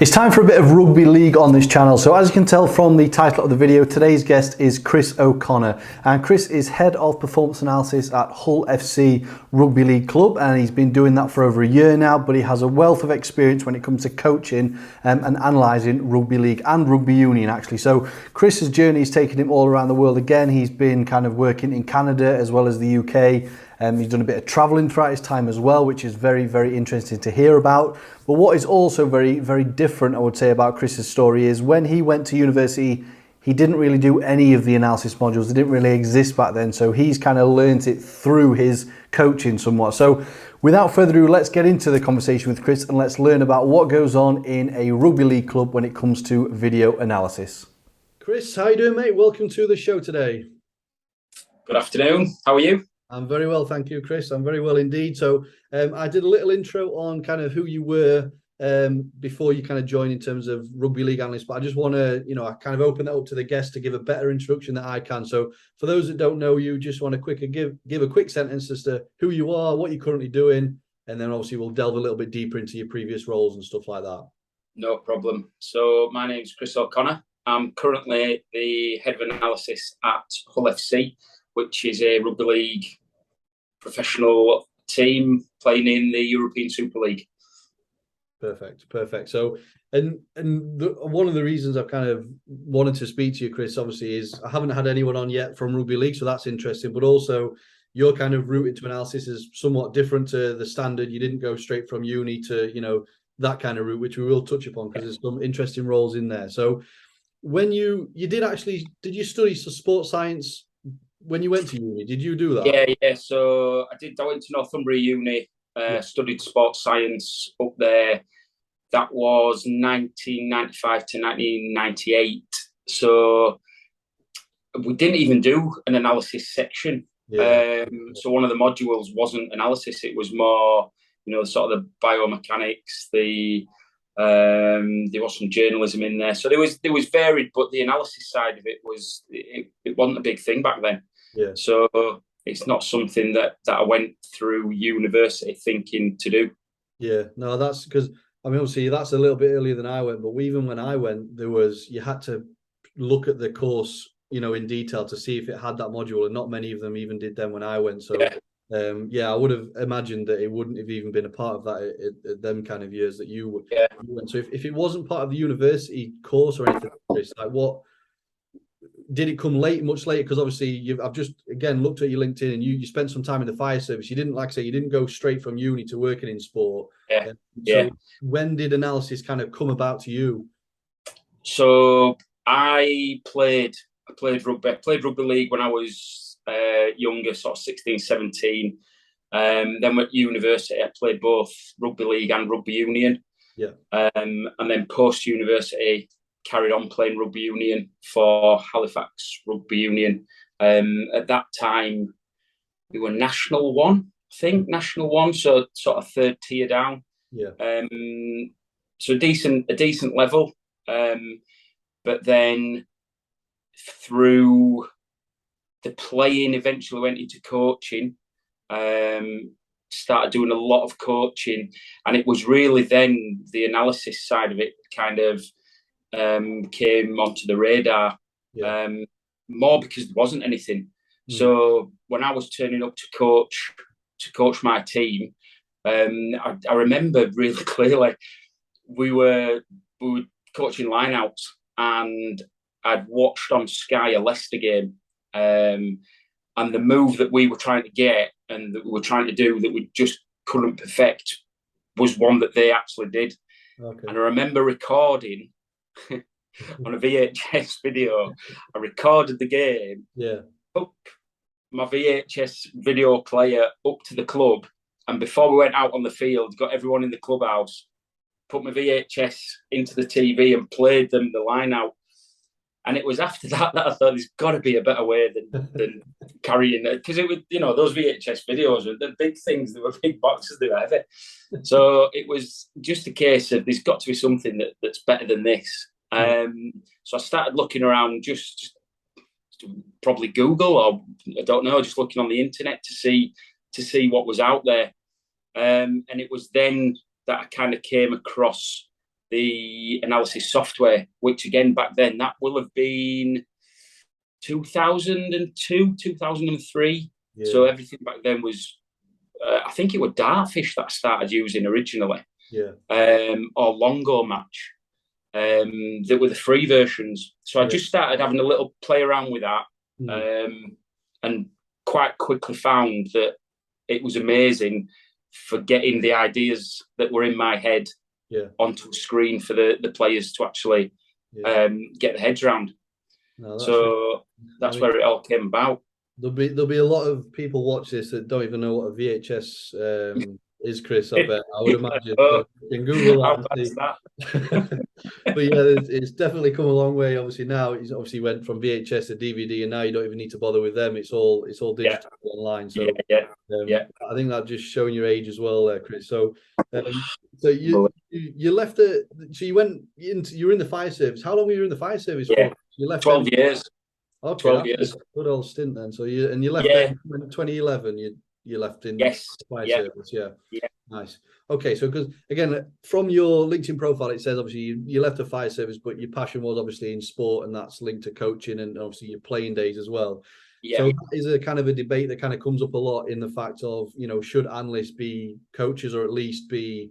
It's time for a bit of rugby league on this channel. So as you can tell from the title of the video, today's guest is Chris O'Connor. And Chris is head of performance analysis at Hull FC Rugby League Club, and he's been doing that for over a year now, but he has a wealth of experience when it comes to coaching and analysing rugby league and rugby union actually. So Chris's journey has taken him all around the world again. He's been kind of working in Canada as well as the UK. He's done a bit of travelling throughout his time as well, which is very, very interesting to hear about. But what is also very, very different, I would say, about Chris's story is when he went to university, he didn't really do any of the analysis modules. They didn't really exist back then. So he's kind of learnt it through his coaching somewhat. So without further ado, let's get into the conversation with Chris and let's learn about what goes on in a rugby league club when it comes to video analysis. Chris, how you doing, mate? Welcome to the show today. Good afternoon. How are you? I'm very well, thank you, Chris. I'm very well indeed. So I did a little intro on kind of who you were before you kind of joined in terms of rugby league analyst, but I just want to, I kind of open that up to the guest to give a better introduction that I can. So for those that don't know you, just want to give a quick sentence as to who you are, what you're currently doing, and then obviously we'll delve a little bit deeper into your previous roles and stuff like that. No problem. So my name's Chris O'Connor. I'm currently the head of analysis at Hull FC, which is a rugby league professional team playing in the European Super League. Perfect. So, one of the reasons I've kind of wanted to speak to you, Chris, obviously, is I haven't had anyone on yet from rugby league, so that's interesting. But also, your kind of route into analysis is somewhat different to the standard. You didn't go straight from uni to that kind of route, which we will touch upon because there's some interesting roles in there. So, when you did you study sports science? When you went to uni, did you do that? Yeah. So I went to Northumbria Uni, studied sports science up there. That was 1995 to 1998. So we didn't even do an analysis section. Yeah. So one of the modules wasn't analysis. It was more, sort of the biomechanics, there was some journalism in there. So there was varied, but the analysis side of it wasn't a big thing back then. Yeah. So it's not something that I went through university thinking to do. Yeah, no, that's because obviously that's a little bit earlier than I went, but even when I went, you had to look at the course, in detail to see if it had that module, and not many of them even did them when I went. So I would have imagined that it wouldn't have even been a part of that at them kind of years that you went. So if it wasn't part of the university course or anything, like what did it come much later? Because obviously I've just again looked at your LinkedIn and you spent some time in the fire service. You didn't, like I say, you didn't go straight from uni to working in sport. So when did analysis kind of come about to you? So I played rugby. I played rugby league when I was younger, sort of 16, 17. Then at university, I played both rugby league and rugby union. Yeah. And then post university, carried on playing rugby union for Halifax Rugby Union. At that time, we were National 1, I think, National 1, so sort of third tier down. Yeah. So a decent level. But then through the playing, eventually went into coaching. Started doing a lot of coaching, and it was really then the analysis side of it kind of came onto the radar, more because there wasn't anything. So when I was turning up to coach my team, I remember really clearly we were coaching lineouts, and I'd watched on Sky a Leicester game, and the move that we were trying to get and that we were trying to do that we just couldn't perfect was one that they actually did. Okay. And I remember recording on a VHS video. I recorded the game. Yeah. Took my VHS video player up to the club, and before we went out on the field, got everyone in the clubhouse, put my VHS into the TV and played them the line out. And it was after that I thought there's got to be a better way than carrying it, because it was those VHS videos were the big things. They were big boxes. They were heavy. So it was just a case of there's got to be something that's better than this. So I started looking around, just probably Google, or I don't know, just looking on the internet to see what was out there. And it was then that I kind of came across the analysis software, which again back then that will have been 2002, 2003. Yeah. So everything back then was, I think it was Dartfish that I started using originally, Yeah. or Longo Match. That were the free versions. So I just started having a little play around with that, and quite quickly found that it was amazing for getting the ideas that were in my head onto a screen for the players to actually get their heads around. No, that's where it all came about. There'll be a lot of people watch this that don't even know what a VHS is, Chris. I bet. I would imagine. So you can Google that. But yeah, it's definitely come a long way. Obviously now it's obviously went from VHS to DVD, and now you don't even need to bother with them. It's all digital online. So I think that just showing your age as well, Chris. So you left so you went into, you were in the fire service. How long were you in the fire service for? You left 12 years. Okay, 12 years. Good old stint then. So you left there in 2011. You left in fire service. Yeah. Nice. Okay, so because again, from your LinkedIn profile, it says obviously you left the fire service, but your passion was obviously in sport, and that's linked to coaching and obviously your playing days as well. Yeah. So that is a kind of a debate that kind of comes up a lot in the fact of, should analysts be coaches or at least be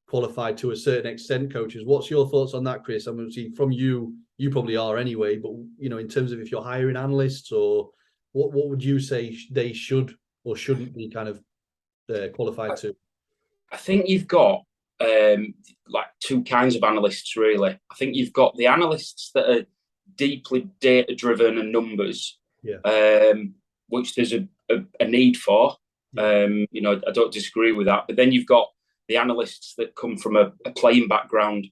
qualified to a certain extent coaches? What's your thoughts on that, Chris? I mean, see, from you probably are anyway, but in terms of if you're hiring analysts, or what would you say they should or shouldn't be kind of qualified to? I think you've got like two kinds of analysts, really. I think you've got the analysts that are deeply data driven and numbers, which there's a need for. I don't disagree with that. But then you've got the analysts that come from a playing background.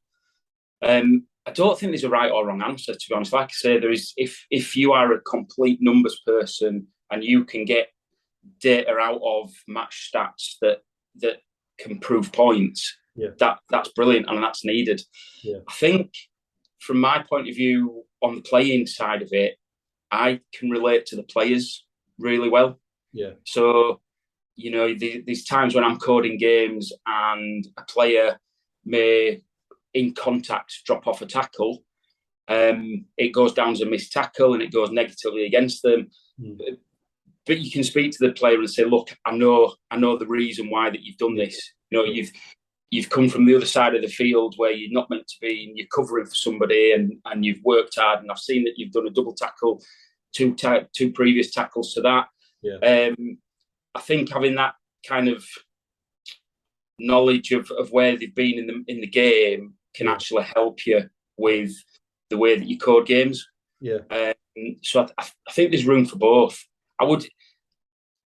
I don't think there's a right or wrong answer, to be honest. Like I say, there is, if you are a complete numbers person and you can get data out of match stats that can prove points, that's brilliant and that's needed. I think from my point of view on the playing side of it, I can relate to the players really well. So there's times when I'm coding games and a player may in contact drop off a tackle, it goes down as a missed tackle and it goes negatively against them. But you can speak to the player and say, look, I know the reason why that you've done this. You've come from the other side of the field where you're not meant to be, and you're covering for somebody, and you've worked hard, and I've seen that you've done a double tackle, two previous tackles to that. I think having that kind of knowledge of where they've been in the game can actually help you with the way that you code games. So I think there's room for both.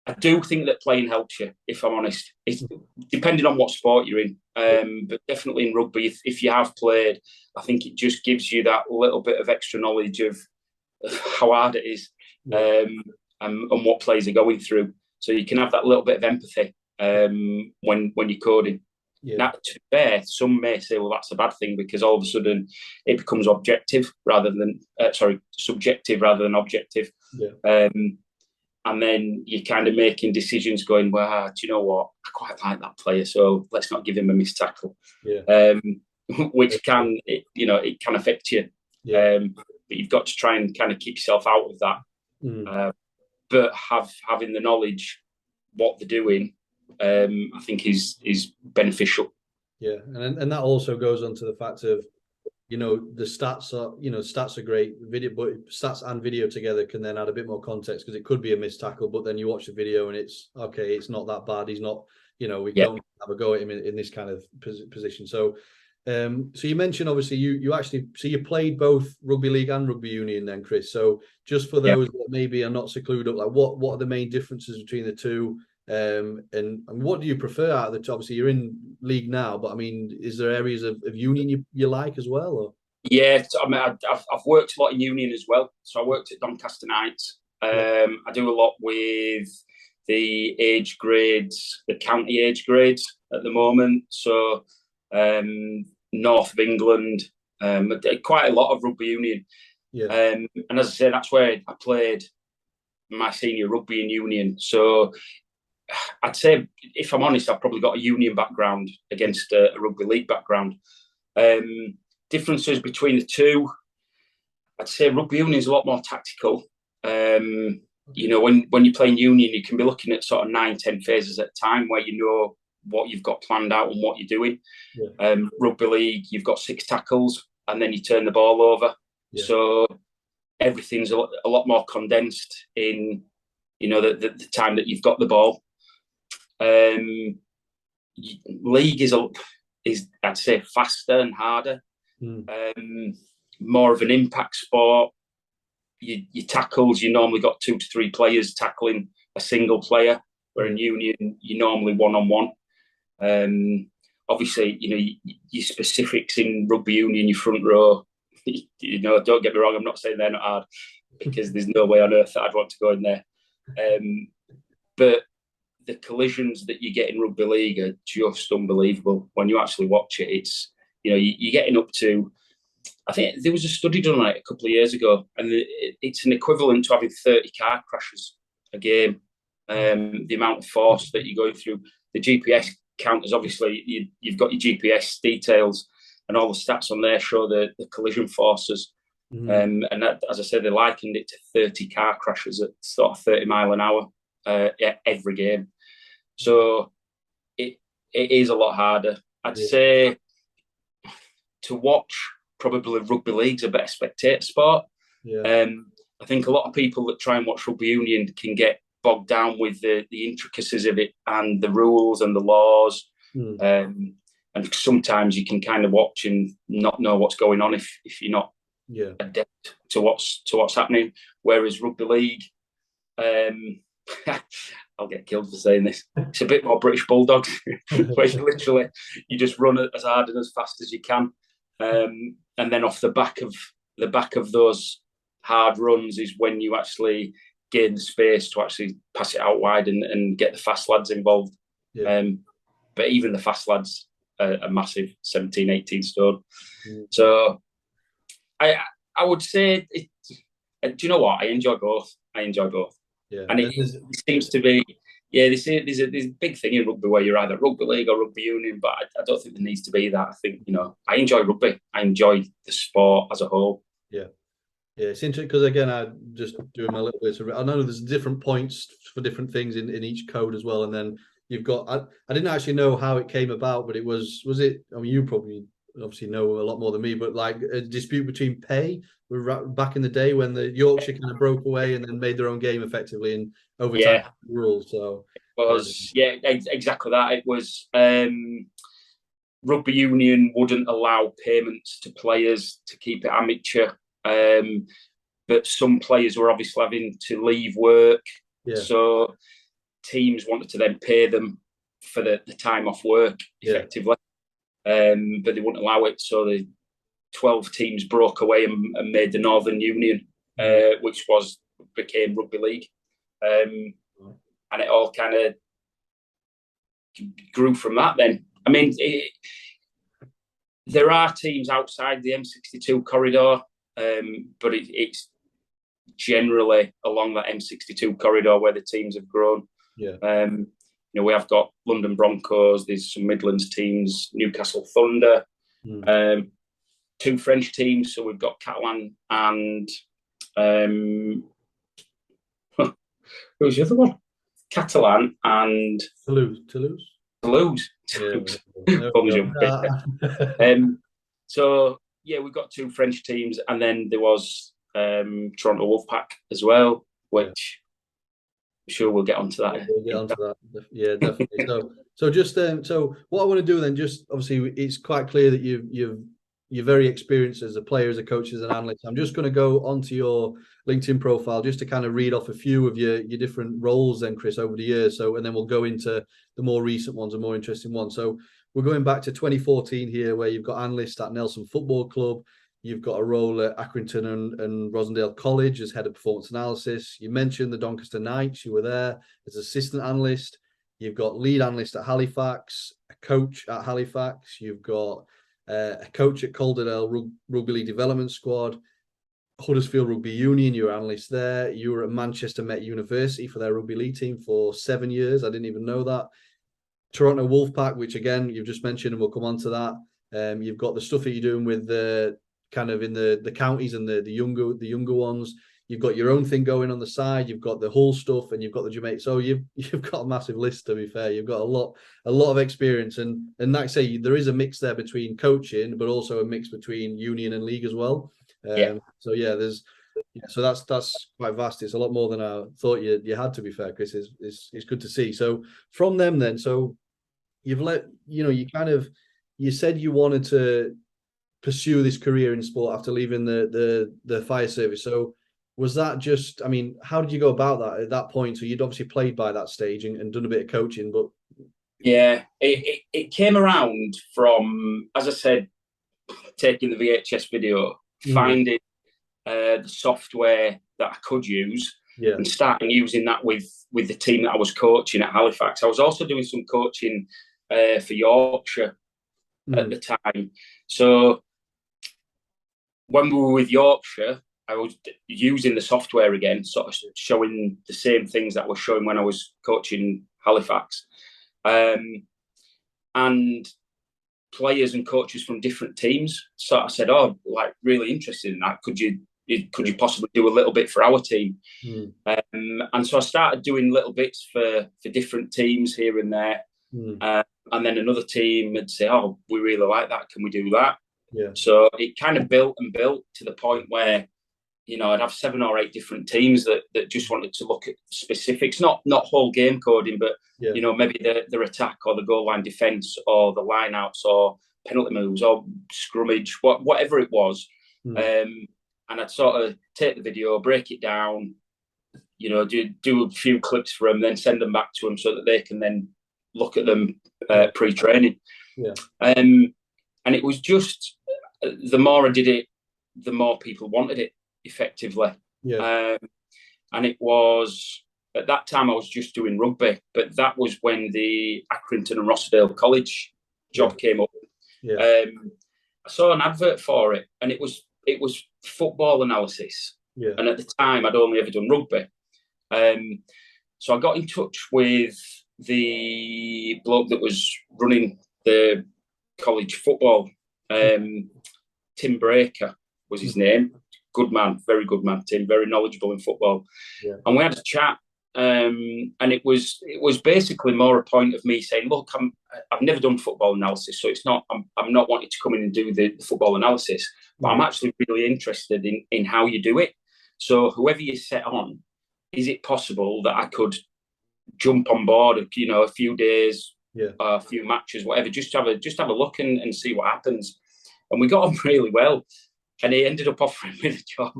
I do think that playing helps you, if I'm honest. It's depending on what sport you're in. But definitely in rugby, if you have played, I think it just gives you that little bit of extra knowledge of how hard it is, and what players are going through. So you can have that little bit of empathy when you're coding. Now, to be fair, some may say, well, that's a bad thing because all of a sudden it becomes subjective rather than objective. And then you're kind of making decisions going, well, do you know what? I quite like that player, so let's not give him a missed tackle. Which can, it can affect you. But you've got to try and kind of keep yourself out of that. But having the knowledge what they're doing, I think is beneficial. And that also goes on to the fact of, the stats are great. Video, but stats and video together can then add a bit more context, because it could be a missed tackle, but then you watch the video and it's okay, it's not that bad. He's not, we don't have a go at him in this kind of position. So, so you mentioned obviously you actually, so you played both rugby league and rugby union then, Chris. So just for those that maybe are not so clued up, like what are the main differences between the two? And what do you prefer out of the two? Obviously you're in league now, but I mean, is there areas of union you like as well? Or? Yeah, I mean, I've worked a lot in union as well. So I worked at Doncaster Knights. I do a lot with the age grades, the county age grades at the moment. So north of England, quite a lot of rugby union. And as I say, that's where I played my senior rugby in union. So I'd say, if I'm honest, I've probably got a union background against a rugby league background. Differences between the two, I'd say rugby union is a lot more tactical. You know, when you're playing union, you can be looking at sort of 9-10 phases at a time where you know what you've got planned out and what you're doing. Yeah. Rugby league, you've got 6 tackles and then you turn the ball over. Yeah. So everything's a lot more condensed in, you know, the time that you've got the ball. League is I'd say faster and harder. More of an impact sport. Your tackles, you normally got 2 to 3 players tackling a single player, where in union you're normally 1-on-1. Obviously, you know, your specifics in rugby union, your front row, you know, don't get me wrong, I'm not saying they're not hard, because there's no way on earth that I'd want to go in there. But the collisions that you get in rugby league are just unbelievable. When you actually watch it, it's, you know, you're getting up to, I think there was a study done on it a couple of years ago, and it's an equivalent to having 30 car crashes a game. The amount of force that you're going through. The GPS counters, obviously, you've got your GPS details, and all the stats on there show the collision forces. And that, as I said, they likened it to 30 car crashes at sort of 30 mile an hour every game. So it is a lot harder. I'd say to watch, probably rugby league's a better spectator sport. I think a lot of people that try and watch rugby union can get bogged down with the intricacies of it and the rules and the laws. And sometimes you can kind of watch and not know what's going on if you're not adept to what's happening. Whereas rugby league, I'll get killed for saying this, it's a bit more British Bulldogs, where you just run as hard and as fast as you can. And then off the back of those hard runs is when you actually gain the space to actually pass it out wide and get the fast lads involved. But even the fast lads are massive, 17, 18 stone. So I would say, do you know what? I enjoy both. And it seems to be, there's a big thing in rugby where you're either rugby league or rugby union, but I don't think there needs to be that. I think, you know, I enjoy rugby. I enjoy the sport as a whole. Yeah, it's interesting because, again, I just doing my little bit. I know there's different points for different things in each code as well. And then you've got, I didn't actually know how it came about, but was it, I mean, you probably obviously know a lot more than me, but like a dispute between pay back in the day when the Yorkshire kind of broke away and then made their own game effectively in overtime rules. So it was, exactly that. It was, rugby union wouldn't allow payments to players to keep it amateur. But some players were obviously having to leave work, so teams wanted to then pay them for the time off work effectively, but they wouldn't allow it. So the 12 teams broke away and made the Northern Union, which became Rugby League, and it all kind of grew from that. Then, I mean, there are teams outside the M62 corridor. But it's generally along that M62 corridor where the teams have grown. You know, we have got London Broncos, there's some Midlands teams, Newcastle Thunder, 2 French teams. So we've got Catalan and who's the other one? Catalan and Toulouse. So we've got 2 French teams, and then there was Toronto Wolfpack as well, which I'm sure we'll get onto that. We'll get onto that. Yeah, definitely. So just so what I want to do then, just obviously it's quite clear that you're very experienced as a player, as a coach, as an analyst. I'm just going to go onto your LinkedIn profile just to kind of read off a few of your different roles then, Chris, over the years. So, and then we'll go into the more recent ones and more interesting ones. So we're going back to 2014 here, where you've got analyst at Nelson Football Club. You've got a role at Accrington and Rosendale College as head of performance analysis. You mentioned the Doncaster Knights. You were there as assistant analyst. You've got lead analyst at Halifax, a coach at Halifax. You've got a coach at Calderdale Rugby League Development Squad, Huddersfield Rugby Union. You were analyst there. You were at Manchester Met University for their rugby league team for 7 years. I didn't even know that. Toronto Wolfpack, which again you've just mentioned, and we'll come on to that. You've got the stuff that you're doing with the kind of in the counties and the younger ones. You've got your own thing going on the side. You've got the Hull stuff, and you've got the Jamaican. So you've got a massive list. To be fair, you've got a lot of experience, and like I say, there is a mix there between coaching, but also a mix between union and league as well. So yeah, so that's quite vast. It's a lot more than I thought you had. To be fair, Chris, it's good to see. So from them, then, so you've you said you wanted to pursue this career in sport after leaving the fire service. So was that just, I mean, how did you go about that at that point? So you'd obviously played by that stage and done a bit of coaching, but yeah, it came around from, as I said, taking the VHS video, finding the software that I could use, and starting using that with the team that I was coaching at Halifax. I was also doing some coaching for Yorkshire at the time. So when we were with Yorkshire, I was using the software again, sort of showing the same things that I was showing when I was coaching Halifax. And players and coaches from different teams sort of said, "Oh, like, really interested in that. Could you possibly do a little bit for our team?" And so I started doing little bits for different teams here and there. And then another team would say, "Oh, we really like that. Can we do that?" So it kind of built and built to the point where, I'd have 7 or 8 different teams that just wanted to look at specifics, not whole game coding, but maybe their attack or the goal line defence or the line outs or penalty moves or scrummage, whatever it was. And I'd sort of take the video, break it down, do a few clips for them, then send them back to them so that they can then look at them pre-training. And it was just, the more I did it, the more people wanted it, effectively. And it was, at that time I was just doing rugby, but that was when the Accrington and Rossendale College job came up. I saw an advert for it, and it was football analysis. And at the time I'd only ever done rugby. So I got in touch with the bloke that was running the college football. Tim Breaker was his name. Good man, very good man, Tim, very knowledgeable in football. And we had a chat, and it was basically more a point of me saying, "Look, I've never done football analysis, so it's not, I'm not wanting to come in and do the football analysis, but I'm actually really interested in how you do it. So whoever you set on, is it possible that I could jump on board, a few days, a few matches, whatever, just have a look and see what happens?" And we got on really well. And he ended up offering me the job.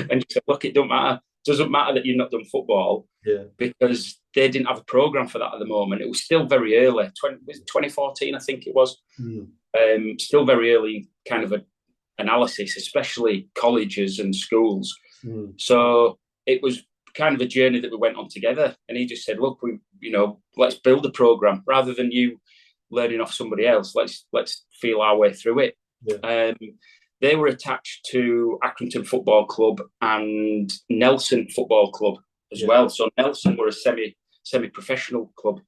And he said, "Look, it doesn't matter that you've not done football, because they didn't have a programme for that at the moment. It was still very early, 2014, I think it was. Still very early kind of analysis, especially colleges and schools. So it was kind of a journey that we went on together. And he just said, "Look, let's build a programme rather than you learning off somebody else. Let's feel our way through it." They were attached to Accrington Football Club and Nelson Football Club as well. So Nelson were a semi-professional club.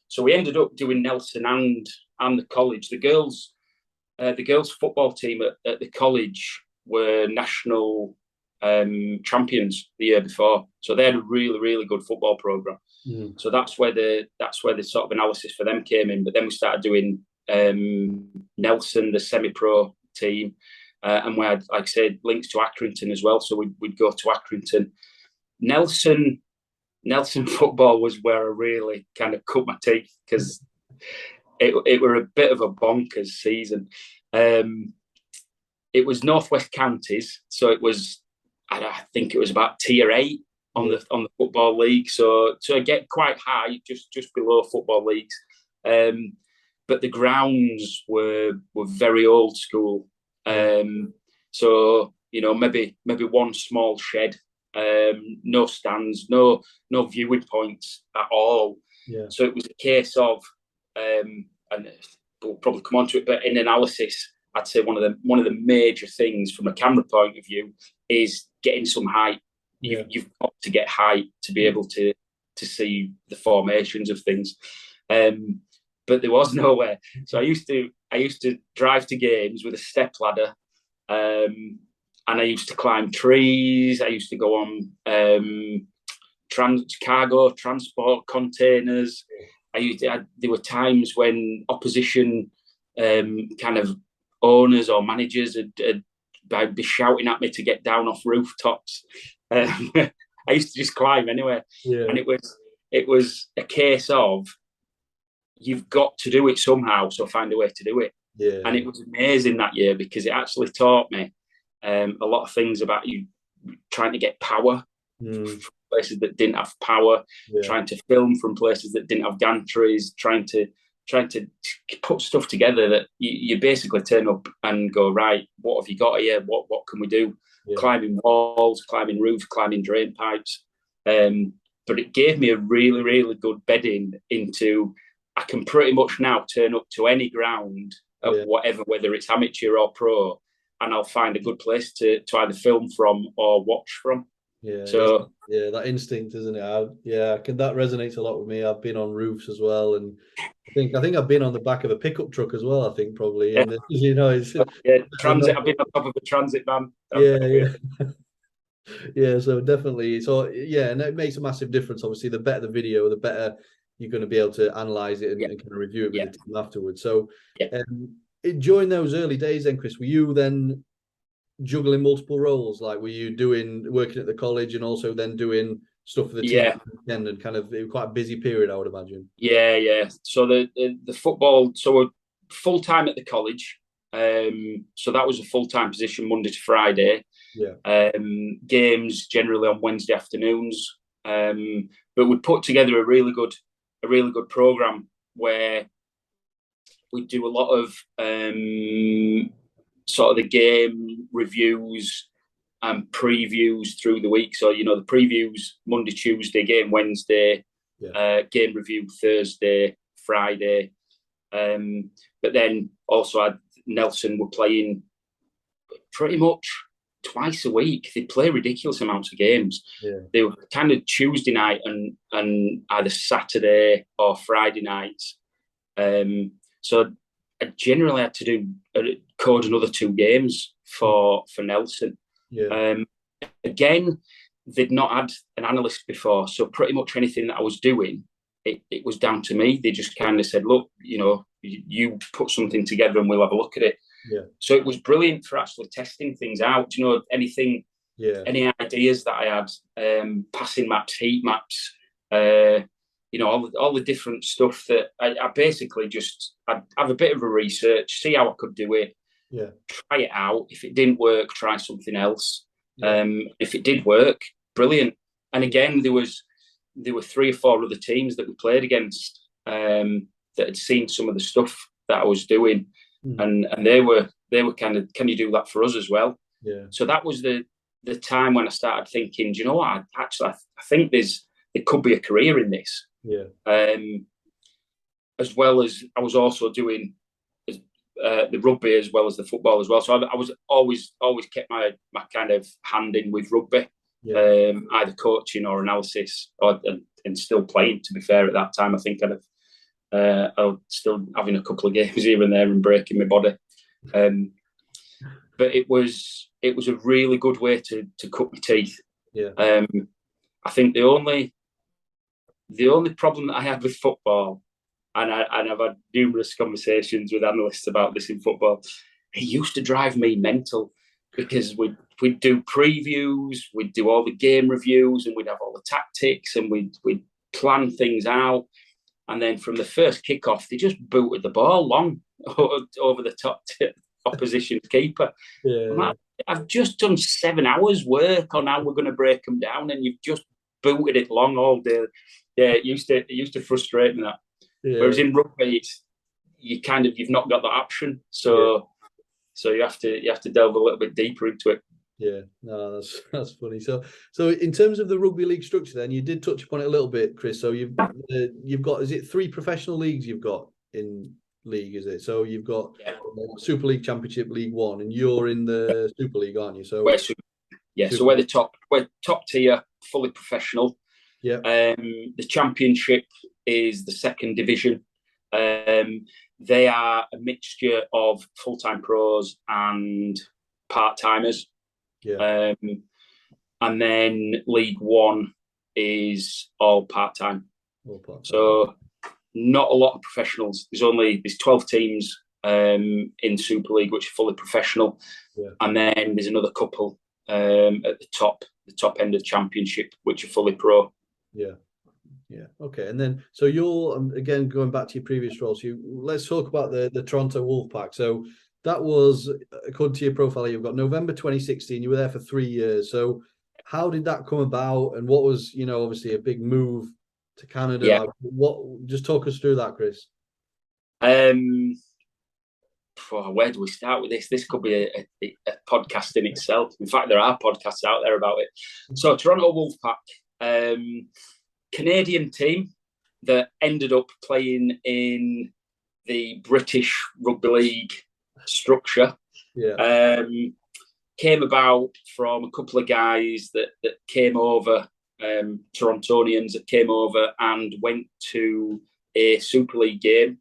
So we ended up doing Nelson and the college. The girls football team at the college were national champions the year before. So they had a really, really good football programme. So that's where the sort of analysis for them came in. But then we started doing Nelson, the semi-pro team. And we had, like I said, links to Accrington as well. So we'd go to Accrington. Nelson football was where I really kind of cut my teeth, because it were a bit of a bonkers season. It was Northwest Counties, so it was, I think it was about tier 8 on the football league. So I get quite high, just below football leagues. But the grounds were very old school. So maybe one small shed, no stands, no viewing points at all. So it was a case of, and we'll probably come on to it, but in analysis, I'd say one of the major things from a camera point of view is getting some height. You've got to get height to be able to see the formations of things. But there was nowhere. So I used to I used to drive to games with a stepladder, and I used to climb trees. I used to go on cargo transport containers. There were times when opposition kind of owners or managers would be shouting at me to get down off rooftops. I used to just climb anyway, and it was a case of you've got to do it somehow, so find a way to do it. And it was amazing that year because it actually taught me a lot of things about you trying to get power from places that didn't have power, trying to film from places that didn't have gantries, trying to put stuff together that you basically turn up and go, right, what have you got here? What can we do? Climbing walls, climbing roofs, climbing drain pipes. But it gave me a really, really good bedding into, I can pretty much now turn up to any ground of whatever, whether it's amateur or pro, and I'll find a good place to either film from or watch from. So that instinct, isn't it? That resonates a lot with me. I've been on roofs as well, and I think I've been on the back of a pickup truck as well. I think probably, and it's transit. I've been on top of a transit van. So definitely. So and it makes a massive difference. Obviously, the better the video, the better you're going to be able to analyze it and kind of review it with the team afterwards. So, during those early days, then, Chris, were you then juggling multiple roles? Like, were you working at the college and also then doing stuff for the team and kind of quite a busy period, I would imagine? So the football, so we're full time at the college. So that was a full time position Monday to Friday. Games generally on Wednesday afternoons. But we put together a really good program where we do a lot of sort of the game reviews and previews through the week. So, the previews Monday, Tuesday, game Wednesday, game review Thursday, Friday. But then also Nelson were playing pretty much twice a week. They play ridiculous amounts of games. They were kind of Tuesday night and either Saturday or Friday nights. So I generally had to code another 2 games for Nelson. Again, they'd not had an analyst before, so pretty much anything that I was doing, it was down to me. They just kind of said, look, you put something together and we'll have a look at it. So it was brilliant for actually testing things out. Anything, any ideas that I had, passing maps, heat maps, all the different stuff that I basically I'd have a bit of a research, see how I could do it, try it out. If it didn't work, try something else. If it did work, brilliant. And again, there were 3 or 4 other teams that we played against that had seen some of the stuff that I was doing, and they were kind of, can you do that for us as well? So that was the time when I started thinking, do you know what? I think there could be a career in this. As well as I was also doing the rugby as well as the football as well. So I was always kept my kind of hand in with rugby, either coaching or analysis, and still playing. To be fair, at that time, I think I was still having a couple of games here and there and breaking my body. But it was a really good way to cut my teeth. I think the only problem that I had with football, and I've had numerous conversations with analysts about this in football, it used to drive me mental because we'd do previews, we'd do all the game reviews, and we'd have all the tactics, and we'd plan things out. And then from the first kickoff, they just booted the ball long over the top to opposition keeper. I've just done 7 hours work on how we're going to break them down, and you've just booted it long all day. It used to frustrate me that. Whereas in rugby, you've not got that option, so you have to delve a little bit deeper into it. No, that's funny. So in terms of the rugby league structure, then you did touch upon it a little bit, Chris. So you've got, is it 3 professional leagues you've got in league? Is it? So you've got Super League, Championship, League One, and you're in the Super League, aren't you? So so we're top tier, fully professional. The Championship is the 2nd division, They are a mixture of full-time pros and part-timers. Yeah. And then League One is all part-time. All part-time. So not a lot of professionals. There's 12 teams in Super League which are fully professional. Yeah. And then there's another couple at the top end of the championship which are fully pro. Yeah. Yeah. Okay. And then, so you're again going back to your previous roles. Let's talk about the Toronto Wolfpack. So that was, according to your profile, you've got November 2016. You were there for 3 years. So how did that come about? And what was, obviously a big move to Canada. Yeah. Just talk us through that, Chris. Where do we start with this? This could be a podcast in itself. In fact, there are podcasts out there about it. So Toronto Wolfpack, Canadian team that ended up playing in the British Rugby League structure. Yeah. Came about from a couple of guys that came over, Torontonians that came over and went to a Super League game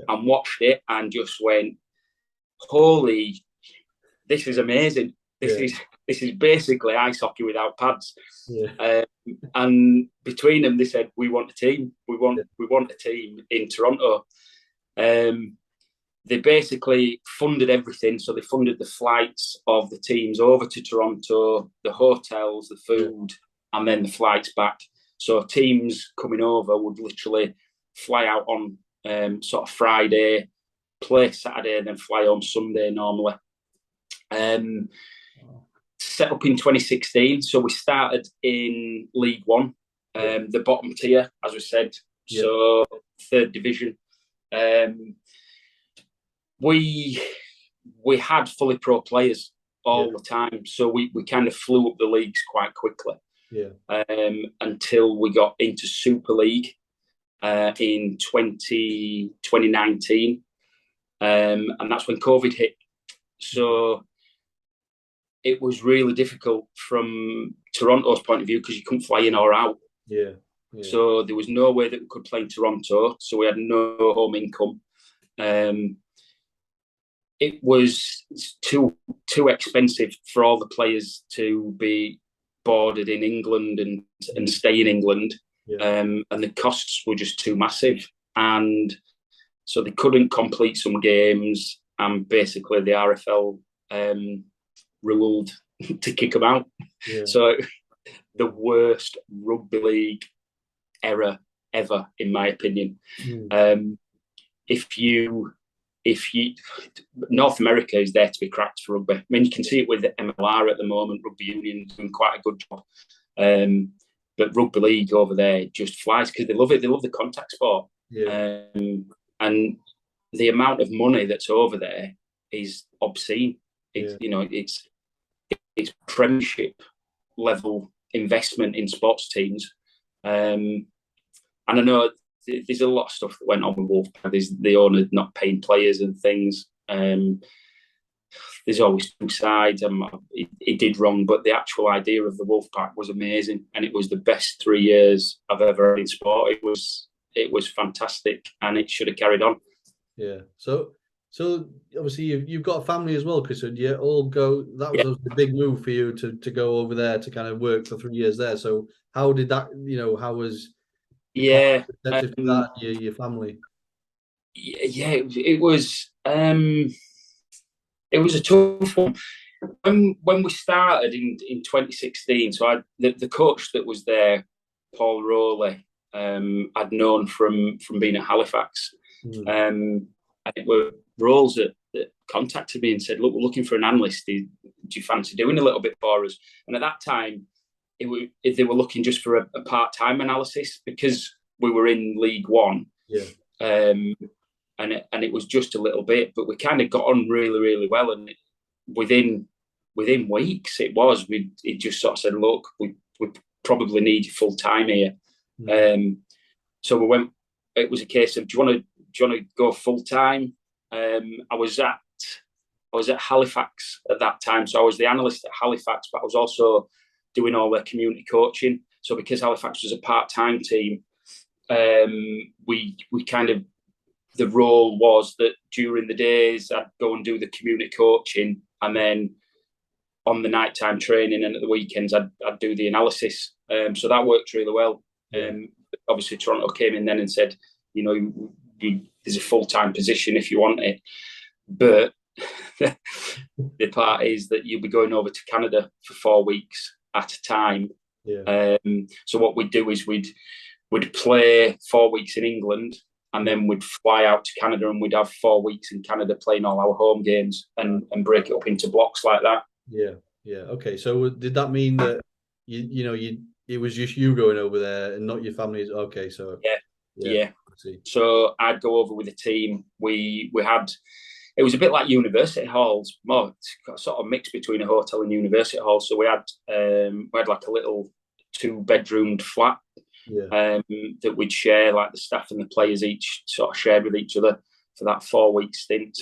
and watched it and just went, holy, this is amazing. This is basically ice hockey without pads. Yeah. And between them, they said, we want a team. We want a team in Toronto. They basically funded everything. So they funded the flights of the teams over to Toronto, the hotels, the food, and then the flights back. So teams coming over would literally fly out on sort of Friday, play Saturday, and then fly home Sunday normally. Set up in 2016. So we started in League One, the bottom tier, as we said. Yeah. So third division. We had fully pro players all the time. So we kind of flew up the leagues quite quickly. Yeah. Until we got into Super League in 2019. And that's when COVID hit. So it was really difficult from Toronto's point of view because you couldn't fly in or out. Yeah. So there was no way that we could play in Toronto. So we had no home income. It was too expensive for all the players to be boarded in England and stay in England. Yeah. And the costs were just too massive. And so they couldn't complete some games. And basically the RFL ruled to kick them out. Yeah. So the worst rugby league era ever, in my opinion. If you North America is there to be cracked for rugby. I mean, you can see it with the MLR at the moment. Rugby union doing quite a good job, but rugby league over there just flies because they love it. They love the contact sport, and the amount of money that's over there is obscene. It's Premiership level investment in sports teams, and I know there's a lot of stuff that went on with Wolfpack. There's the owner not paying players and things. There's always two sides. He did wrong, but the actual idea of the Wolfpack was amazing, and it was the best 3 years I've ever had in sport. It was fantastic, and it should have carried on. Yeah. So obviously you've got a family as well, Chris. And you all go. That was a big move for you to go over there to kind of work for 3 years there. So how did that? How was your family? Yeah, it was a tough one. When we started in 2016, so the coach that was there, Paul Rowley, I'd known from being at Halifax. And it were Rolls that contacted me and said, look, we're looking for an analyst. Do you fancy doing a little bit for us? And at that time, they were looking just for a part-time analysis because we were in League One. Yeah. And it was just a little bit, but we kind of got on really, really well. And within weeks, it just sort of said, look, we probably need you full time here. So we went. It was a case of, do you want to go full time? I was at Halifax at that time, so I was the analyst at Halifax, but I was also doing all their community coaching. So because Halifax was a part-time team, we kind of, the role was that during the days I'd go and do the community coaching, and then on the nighttime training and at the weekends I'd do the analysis. So that worked really well. Obviously Toronto came in then and said, you know, there's a full-time position if you want it, but the part is that you'll be going over to Canada for 4 weeks at a time. So what we'd do is we'd play 4 weeks in England, and then we'd fly out to Canada, and we'd have 4 weeks in Canada playing all our home games and break it up into blocks like that. Okay, so did that mean that it was just you going over there and not your family? Okay, so yeah. So I'd go over with a team. We had, it was a bit like university halls, more sort of mix between a hotel and university hall. So we had like a little 2-bedroomed flat that we'd share, like the staff and the players each sort of shared with each other for that 4-week stint.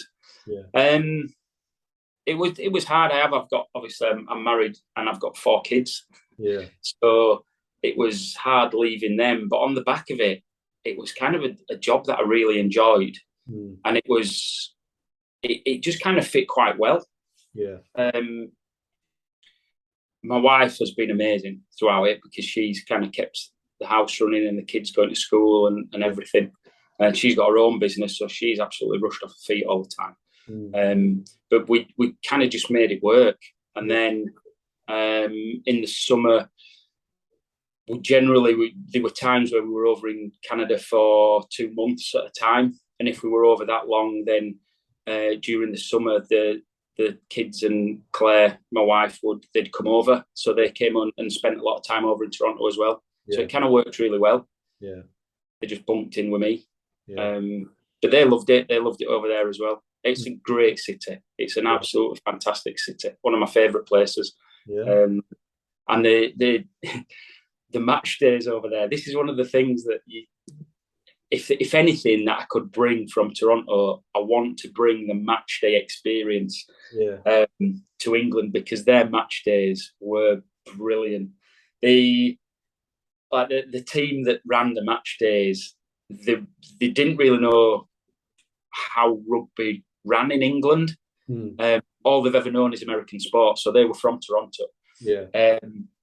It was hard. I've got, obviously I'm married and I've got 4 kids. So it was hard leaving them, but on the back of it, it was kind of a job that I really enjoyed, and it just kind of fit quite well. My wife has been amazing throughout it, because she's kind of kept the house running and the kids going to school and everything. And she's got her own business, so she's absolutely rushed off her feet all the time. But we kind of just made it work. And then in the summer, there were times where we were over in Canada for 2 months at a time. And if we were over that long, then during the summer, the kids and Claire, my wife, they'd come over. So they came on and spent a lot of time over in Toronto as well. So it kind of worked really well. They just bumped in with me. But they loved it. They loved it over there as well. It's a great city. It's an absolutely fantastic city. One of my favourite places. And the match days over there, this is one of the things that if anything that I could bring from Toronto, I want to bring the match day experience to England, because their match days were brilliant. The team that ran the match days, they didn't really know how rugby ran in England. All they've ever known is American sport, so they were from Toronto.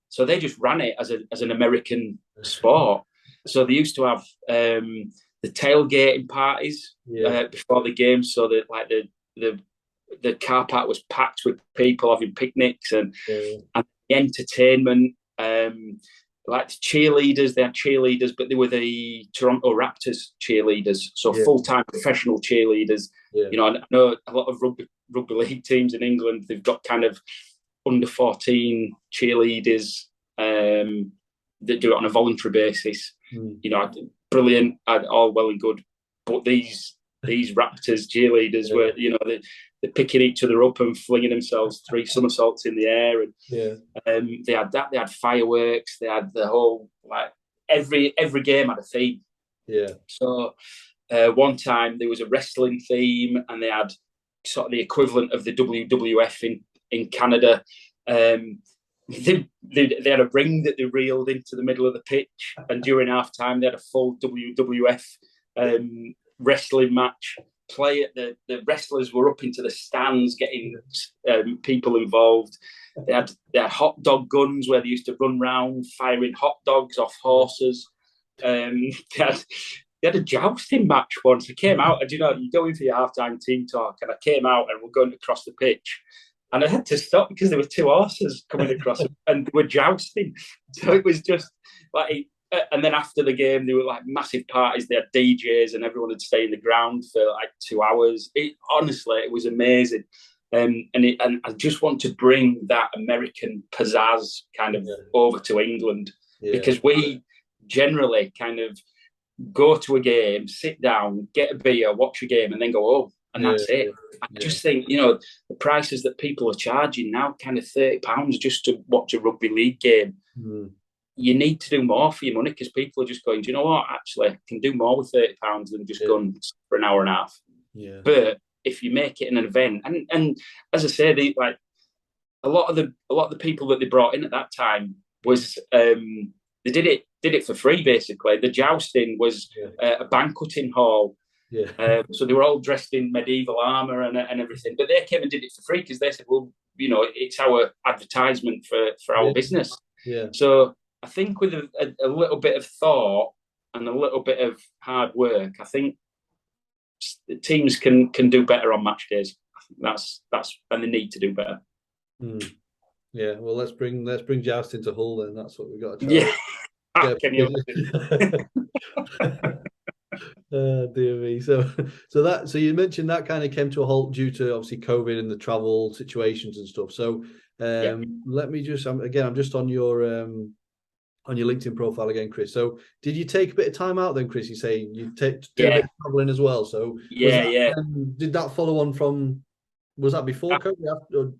So they just ran it as an American sport. So they used to have the tailgating parties before the game, so that like the car park was packed with people having picnics and the entertainment. Like the cheerleaders, they had cheerleaders, but they were the Toronto Raptors cheerleaders, so full-time professional cheerleaders. You know, I know a lot of rugby league teams in England, they've got kind of under 14 cheerleaders that do it on a voluntary basis. You know, brilliant, all well and good, but these Raptors cheerleaders were, you know, they're picking each other up and flinging themselves 3 somersaults in the air, and they had that. They had fireworks. They had the whole, like, every game had a theme. So one time there was a wrestling theme, and they had sort of the equivalent of the WWF in Canada. They had a ring that they reeled into the middle of the pitch, and during half time they had a full WWF wrestling match. The wrestlers were up into the stands getting people involved. They had hot dog guns where they used to run round firing hot dogs off horses. They had a jousting match once. I came out, and you go in for your halftime team talk, and I came out and we're going across the pitch, and I had to stop because there were 2 horses coming across and they were jousting. So it was just like. And then after the game, there were like massive parties. They had DJs, and everyone would stay in the ground for like 2 hours. Honestly, it was amazing. And I just want to bring that American pizzazz kind of over to England, because we generally kind of go to a game, sit down, get a beer, watch a game, and then go home, and that's it. I just think, the prices that people are charging now, kind of £30 just to watch a rugby league game. You need to do more for your money, because people are just going, do you know what? Actually, I can do more with £30 than just going for an hour and a half. But if you make it an event, and as I say, a lot of the people that they brought in at that time was they did it for free basically. The jousting was a banqueting hall, Yeah. So they were all dressed in medieval armour and everything. But they came and did it for free because they said, well, you know, it's our advertisement for our business. Yeah. So I think with a little bit of thought and a little bit of hard work, I think teams can do better on match days. That's and they need to do better. Yeah, well, let's bring jousting to Hull then. That's what we've got to try. Yeah, can you? Dear me. So you mentioned that kind of came to a halt due to obviously COVID and the travel situations and stuff. So let me just I'm just on your LinkedIn profile again, Chris. So did you take a bit of time out then, Chris? You say you did a bit of traveling as well. So did that follow on from? Was that before COVID? After?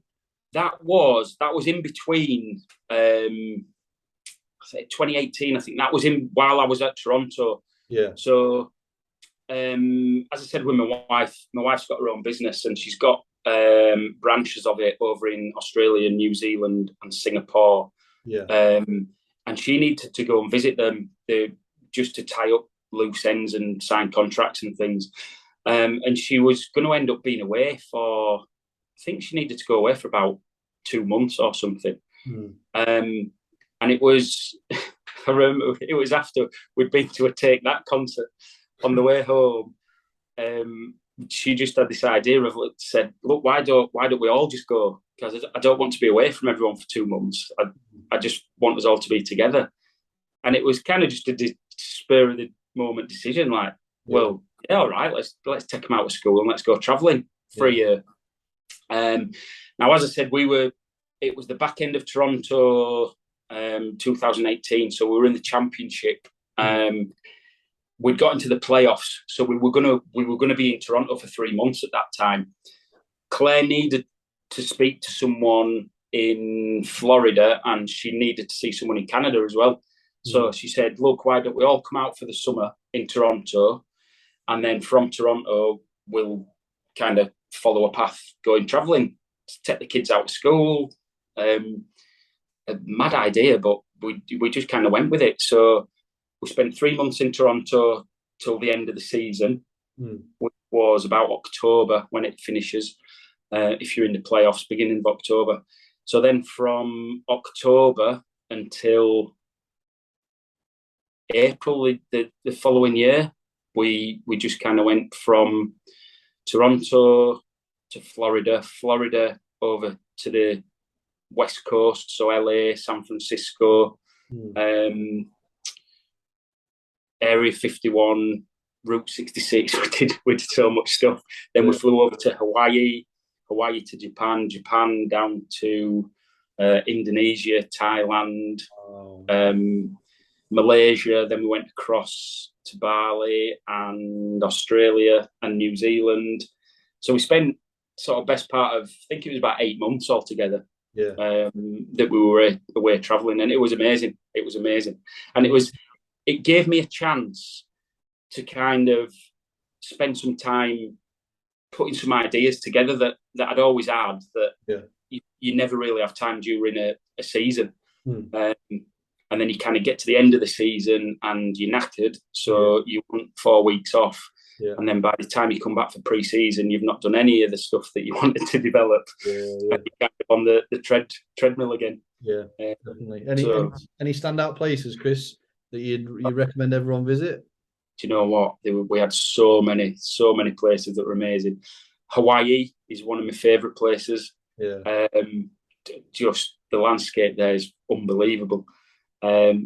That was in between 2018. I think that was in while I was at Toronto. Yeah. So as I said with my wife's got her own business and she's got branches of it over in Australia, New Zealand, and Singapore. Yeah. And she needed to go and visit them just to tie up loose ends and sign contracts and things. And she was going to end up being away for, I think she needed to go away for about 2 months or something. And it was, I remember it was after we'd been to a Take That concert. On the way home, she just had this idea of said, "Look, why don't we all just go? Because I don't want to be away from everyone for 2 months. I just want us all to be together." And it was kind of just a spur of the moment decision. Like, well, yeah, all right, let's take them out of school and let's go travelling for a year. Now, as I said, it was the back end of Toronto, 2018, so we were in the championship. We'd got into the playoffs, so we were gonna be in Toronto for 3 months at that time. Claire needed to speak to someone in Florida, and she needed to see someone in Canada as well. So she said, "Look, why don't we all come out for the summer in Toronto, and then from Toronto we'll kind of follow a path going travelling, take the kids out of school." A mad idea, but we just kind of went with it. So we spent 3 months in Toronto till the end of the season, which was about October when it finishes, if you're in the playoffs, beginning of October. So then from October until April the following year, we just kind of went from Toronto to Florida over to the West Coast, so LA, San Francisco, Area 51, Route 66. We did so much stuff. Then we flew over to Hawaii to Japan down to Indonesia, Thailand, Malaysia. Then we went across to Bali and Australia and New Zealand. So we spent sort of best part of, I think it was about 8 months altogether. That we were away traveling, and it was amazing. And it gave me a chance to kind of spend some time putting some ideas together that I'd always had that you never really have time during a season. And then you kind of get to the end of the season and you're knackered, so you want 4 weeks off. And then by the time you come back for pre-season, you've not done any of the stuff that you wanted to develop. And you're kind of on the treadmill again. Definitely. Any standout places, Chris, that you recommend everyone visit? Do you know what? We had so many places that were amazing. Hawaii is one of my favourite places. Just the landscape there is unbelievable.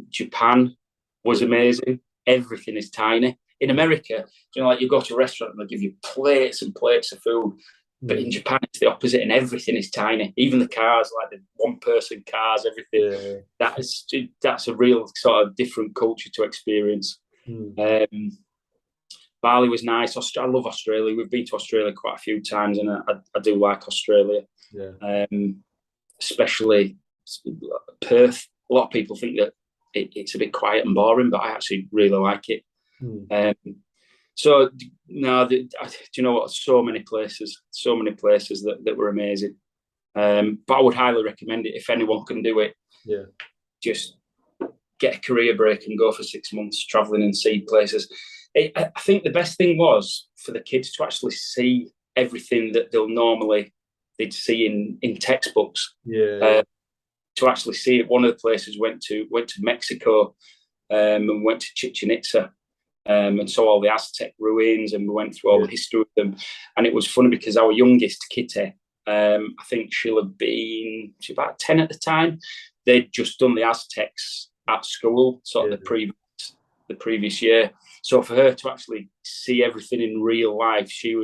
Japan was amazing. Everything is tiny. In America, you know, like you go to a restaurant and they give you plates and plates of food. But in Japan, it's the opposite, and everything is tiny. Even the cars, like the one-person cars, everything. That's a real sort of different culture to experience. Bali was nice. I love Australia. We've been to Australia quite a few times, and I do like Australia. Especially Perth. A lot of people think that it's a bit quiet and boring, but I actually really like it. So no, do you know what? So many places that were amazing. But I would highly recommend it if anyone can do it. Just get a career break and go for 6 months traveling and see places. I think the best thing was for the kids to actually see everything that they'd see in textbooks. To actually see it. One of the places went to Mexico, and went to Chichen Itza, and saw all the Aztec ruins, and we went through all the history of them. And it was funny because our youngest, Kitty, I think she's about 10 at the time. They'd just done the Aztecs at school, sort of the previous year. So for her to actually see everything in real life, she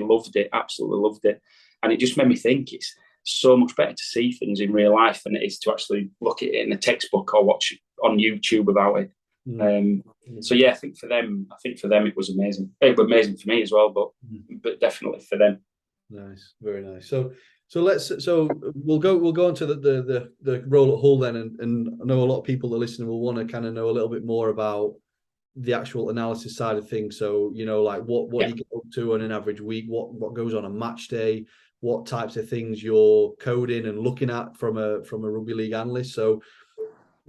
loved it, absolutely loved it. And it just made me think it's so much better to see things in real life than it is to actually look at it in a textbook or watch on YouTube about it. So yeah, I think for them it was amazing. It was amazing for me as well, but definitely for them. Nice, very nice. So we'll go on to the role at Hull then, and I know a lot of people that are listening will want to kind of know a little bit more about the actual analysis side of things. So, you know, like what you get up to on an average week, what goes on a match day, what types of things you're coding and looking at from a rugby league analyst. So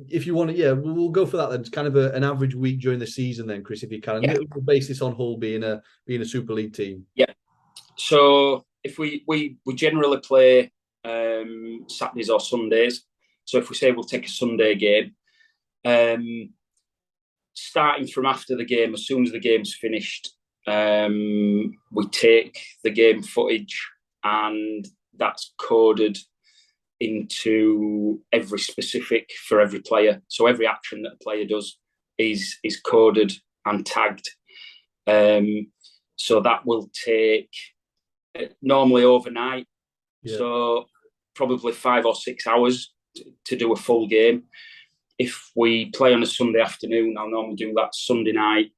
if you want to, we'll go for that then. It's kind of an average week during the season then, Chris, if you can. And the basis on Hull being a Super League team. Yeah. So if we generally play Saturdays or Sundays. So if we say we'll take a Sunday game, starting from after the game, as soon as the game's finished, we take the game footage, and that's coded into every specific for every player. So every action that a player does is coded and tagged. So that will take normally overnight. So probably 5 or 6 hours to do a full game. If we play on a Sunday afternoon, I'll normally do that Sunday night,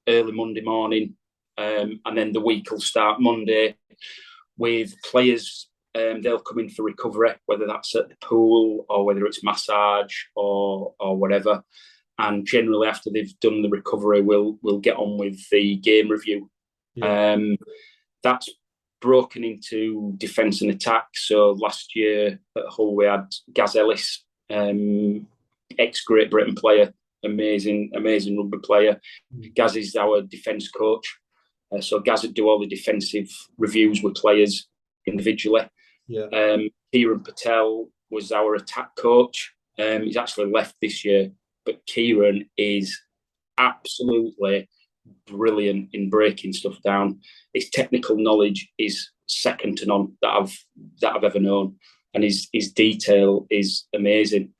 early Monday morning, and then the week will start Monday with players. They'll come in for recovery, whether that's at the pool or whether it's massage or whatever. And generally, after they've done the recovery, we'll get on with the game review. That's broken into defence and attack. So last year at Hull, we had Gaz Ellis, ex-Great Britain player, amazing rugby player. Gaz is our defence coach. So Gaz would do all the defensive reviews with players individually. Kieran Patel was our attack coach. He's actually left this year, but Kieran is absolutely brilliant in breaking stuff down. His technical knowledge is second to none that I've ever known, and his detail is amazing.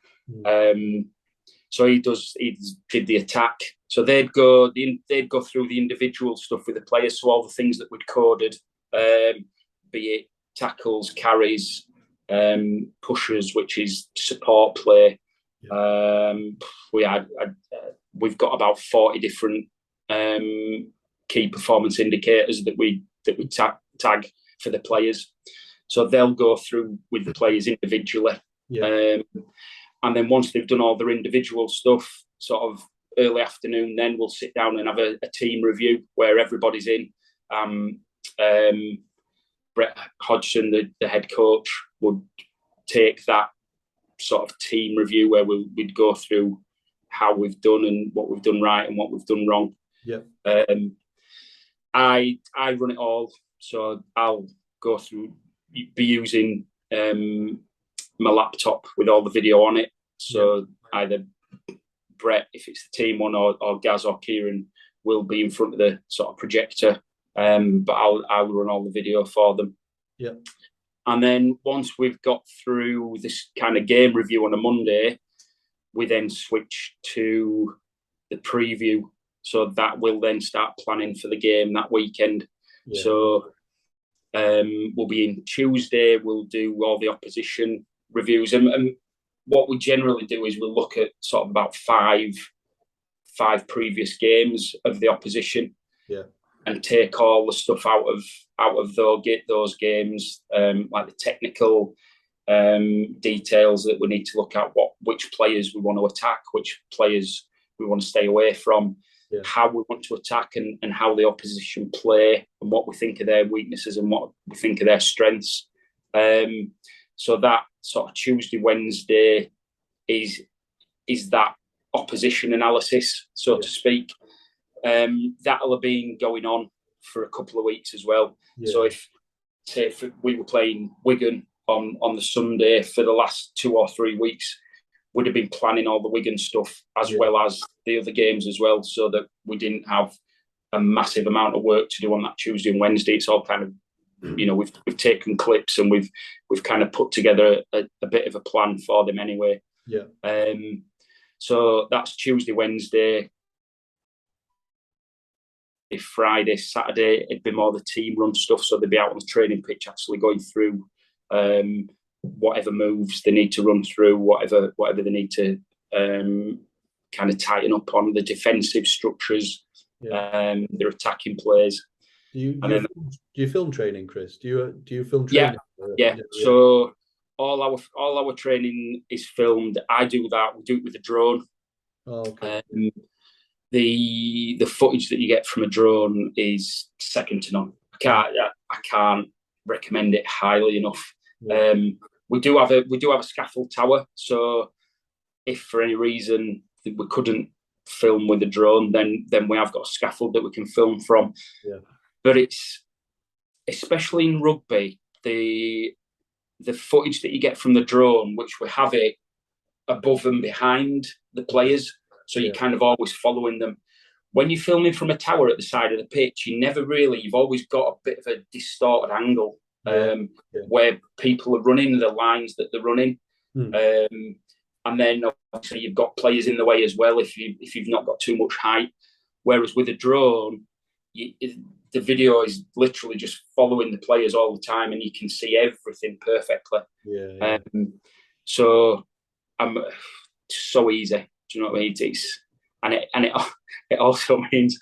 So he did the attack. So they'd go through the individual stuff with the players. So all the things that we'd coded, be it tackles, carries, pushes, which is support play. We've got about 40 different key performance indicators that we tag for the players. So they'll go through with the players individually. And then once they've done all their individual stuff, sort of early afternoon, then we'll sit down and have a team review where everybody's in. Brett Hodgson, the head coach, would take that sort of team review where we'd go through how we've done and what we've done right and what we've done wrong. I run it all, so I'll go through, be using my laptop with all the video on it. So either Brett, if it's the team one, or Gaz or Kieran will be in front of the sort of projector. But I'll run all the video for them. And then once we've got through this kind of game review on a Monday, we then switch to the preview. So that will then start planning for the game that weekend. So we'll be in Tuesday. We'll do all the opposition reviews, and what we generally do is we'll look at sort of about five previous games of the opposition, and take all the stuff out of those games, like the technical details that we need to look at, which players we want to attack, which players we want to stay away from, how we want to attack, and how the opposition play, and what we think of their weaknesses and what we think of their strengths. So that sort of Tuesday, Wednesday is that opposition analysis, so to speak. that'll have been going on for a couple of weeks as well. Yeah. So if we were playing Wigan on the Sunday for the last 2 or 3 weeks, would have been planning all the Wigan stuff as well as the other games as well, so that we didn't have a massive amount of work to do on that Tuesday and Wednesday. It's all kind of, we've taken clips and we've kind of put together a bit of a plan for them anyway. Yeah. So that's Tuesday, Wednesday. If Friday, Saturday, it'd be more the team run stuff. So they'd be out on the training pitch actually going through whatever moves they need to run through, whatever they need to kind of tighten up on the defensive structures, their attacking plays. Do you film training, Chris? Do you film training? Yeah. So all our training is filmed. I do that. We do it with a drone. Oh, okay. The footage that you get from a drone is second to none. I can't recommend it highly enough. Yeah. We do have a scaffold tower, so if for any reason we couldn't film with a drone, then we have got a scaffold that we can film from. Yeah. But it's, especially in rugby, the footage that you get from the drone, which we have it above and behind the players, so you're kind of always following them. When you're filming from a tower at the side of the pitch, you've always got a bit of a distorted angle where people are running the lines that they're running. And then obviously you've got players in the way as well if you've not got too much height. Whereas with a drone, the video is literally just following the players all the time, and you can see everything perfectly. So I'm so easy. Do you know what I mean? It also means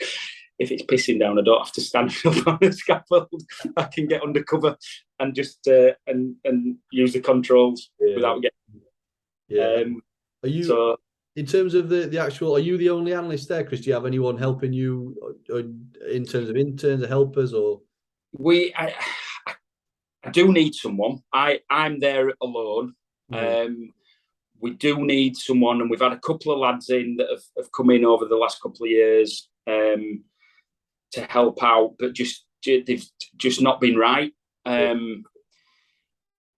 if it's pissing down, I don't have to stand up on the scaffold. I can get under cover and just and use the controls without getting. Are you in terms of the actual? Are you the only analyst there, Chris? Do you have anyone helping you in terms of interns or helpers? Or I do need someone. I'm there alone. We do need someone, and we've had a couple of lads in that have come in over the last couple of years to help out, but they've just not been right.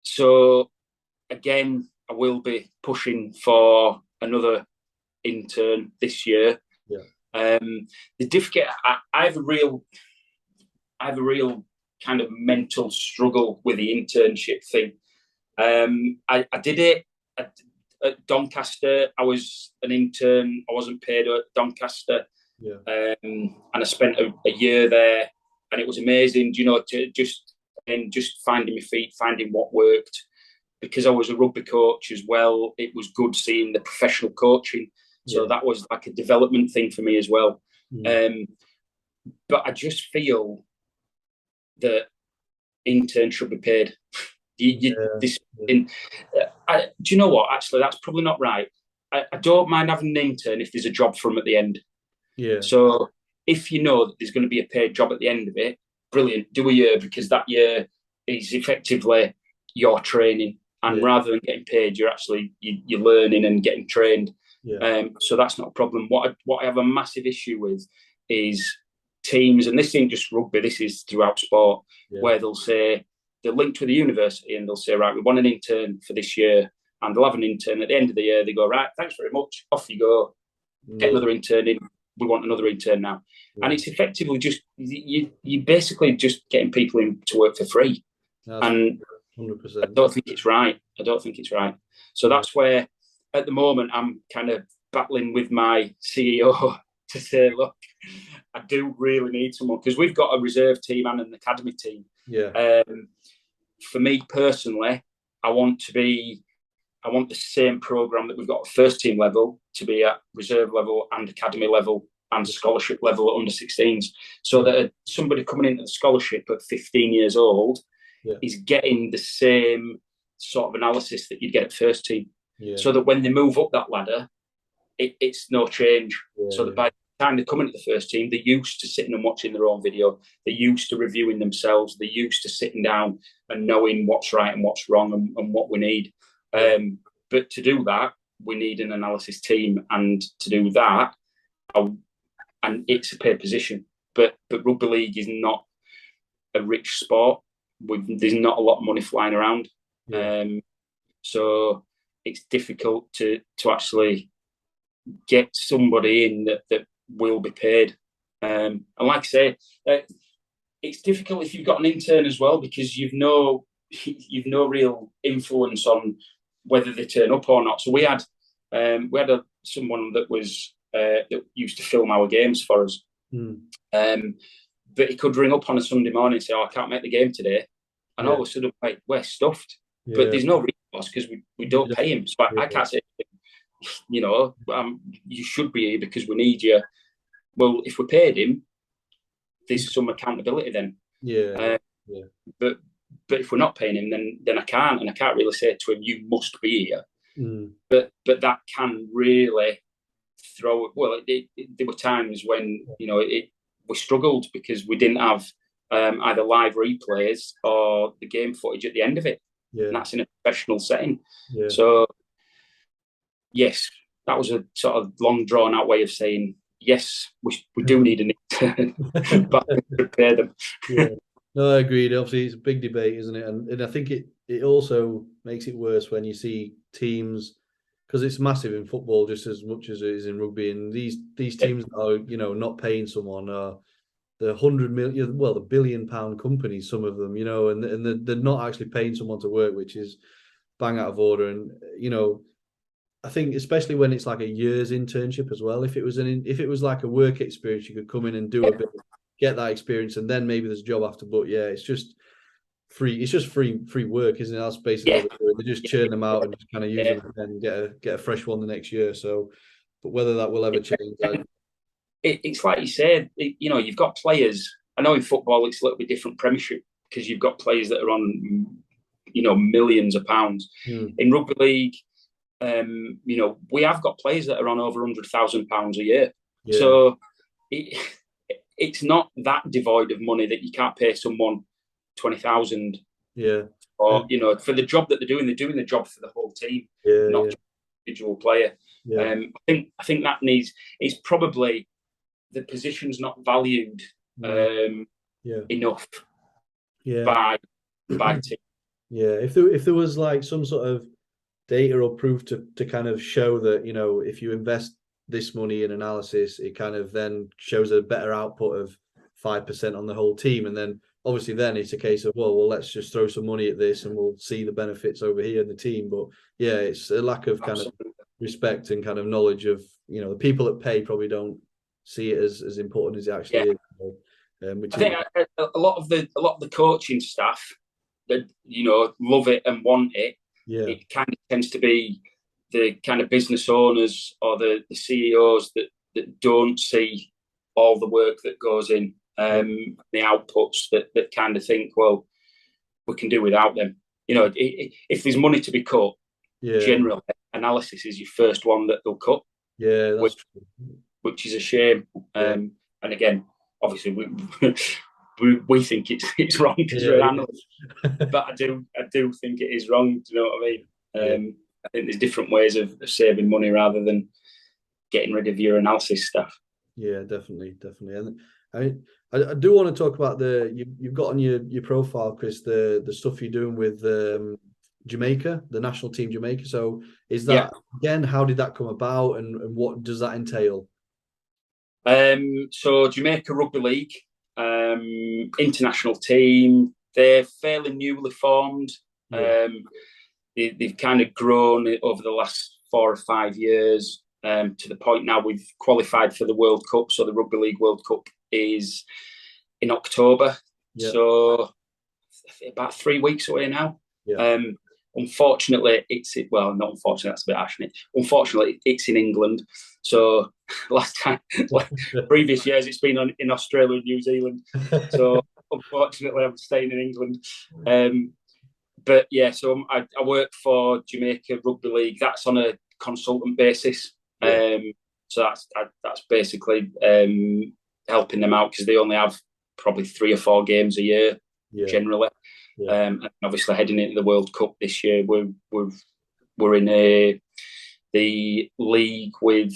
So again, I will be pushing for another intern this year. The difficult, I have a real kind of mental struggle with the internship thing. I did it at Doncaster. I was an intern. I wasn't paid at Doncaster, and I spent a year there, and it was amazing. Just finding my feet, finding what worked. Because I was a rugby coach as well, it was good seeing the professional coaching. So that was like a development thing for me as well. But I just feel that interns should be paid. Do you know what? Actually, that's probably not right. I don't mind having an intern if there's a job for them at the end. So if you know that there's going to be a paid job at the end of it, brilliant. Do a year, because that year is effectively your training. And rather than getting paid, you're learning and getting trained. So that's not a problem. What I have a massive issue with is teams, and this isn't just rugby, this is throughout sport, where they'll link with the university and they'll say, right, we want an intern for this year, and they'll have an intern at the end of the year. They go, right, thanks very much, off you go, get another intern in. We want another intern now. And it's effectively just you basically just getting people in to work for free. And 100%. I don't think it's right. So that's where, at the moment, I'm kind of battling with my CEO to say, look, I do really need someone, because we've got a reserve team and an academy team. For me personally, I want the same program that we've got at first team level to be at reserve level and academy level and scholarship level at under 16s, so that somebody coming into the scholarship at 15 years old is getting the same sort of analysis that you'd get at first team, so that when they move up that ladder, it's no change. So that by the time they come into the first team, they're used to sitting and watching their own video. They're used to reviewing themselves. They're used to sitting down and knowing what's right and what's wrong and what we need. But to do that, we need an analysis team. And to do that, and it's a paid position. But rugby league is not a rich sport. There's not a lot of money flying around, so it's difficult to actually get somebody in that will be paid. And like I say, it's difficult if you've got an intern as well, because you've no real influence on whether they turn up or not. So we had someone that was that used to film our games for us. But he could ring up on a Sunday morning and say, "Oh, I can't make the game today," and all of a sudden, like, we're stuffed. But there's no recourse because we don't pay him. So I can't say, you should be here because we need you. Well, if we paid him, there's some accountability then. But if we're not paying him, then I can't, and I can't really say to him, "You must be here." But that can really throw. Well, there were times when we struggled because we didn't have either live replays or the game footage at the end of it. And that's in a professional setting. So yes, that was a sort of long drawn out way of saying yes, we do need an intern, but I prepare them. No, I agreed. Obviously, it's a big debate, isn't it? And I think it also makes it worse when you see teams, because it's massive in football just as much as it is in rugby. And these teams are, not paying someone, the 100 million, well, the £1 billion companies, some of them, and they're not actually paying someone to work, which is bang out of order. And I think especially when it's like a year's internship as well. If it was like a work experience, you could come in and do a bit, get that experience, and then maybe there's a job after. But it's just free. It's just free work, isn't it? That's basically what they're doing. They just churn them out and just kind of use them and get a fresh one the next year. So, but whether that will ever change, it's like you said. You've got players. I know in football it's a little bit different Premiership because you've got players that are on, millions of pounds. In rugby league, we have got players that are on over £100,000 a year. So it's not that devoid of money that you can't pay someone 20,000. Or for the job that they're doing the job for the whole team, not just an individual player. I think that it's probably the position's not valued enough by team. If there was like some sort of data or proof to kind of show that, if you invest this money in analysis, it kind of then shows a better output of 5% on the whole team. And then obviously then it's a case of, well, let's just throw some money at this and we'll see the benefits over here in the team. But it's a lack of kind of respect and kind of knowledge of, the people that pay probably don't see it as important as it actually is. I think a lot of the coaching staff that, love it and want it, it kind of tends to be the kind of business owners or the CEOs that don't see all the work that goes in, the outputs that kind of think, well, we can do without them. If there's money to be cut, generally analysis is your first one that they'll cut. That's true. Which is a shame. And again, obviously we think it's wrong because we're analysts, but I do think it is wrong. Do you know what I mean? I think there's different ways of saving money rather than getting rid of your analysis stuff. Yeah, definitely. And I do want to talk about you've got on your profile, Chris, the stuff you're doing with Jamaica, the national team Jamaica. So is that again, how did that come about, and what does that entail? So Jamaica Rugby League, international team, they're fairly newly formed. They've kind of grown over the last 4 or 5 years, to the point now we've qualified for the World Cup. So the Rugby League World Cup is in October. So about 3 weeks away now. Unfortunately, not unfortunately, that's a bit harsh, isn't it? Unfortunately, it's in England. So previous years, it's been in Australia and New Zealand. So unfortunately, I'm staying in England. So I work for Jamaica Rugby League. That's on a consultant basis. So that's basically helping them out because they only have probably 3 or 4 games a year generally. And obviously heading into the World Cup this year, we're in the league with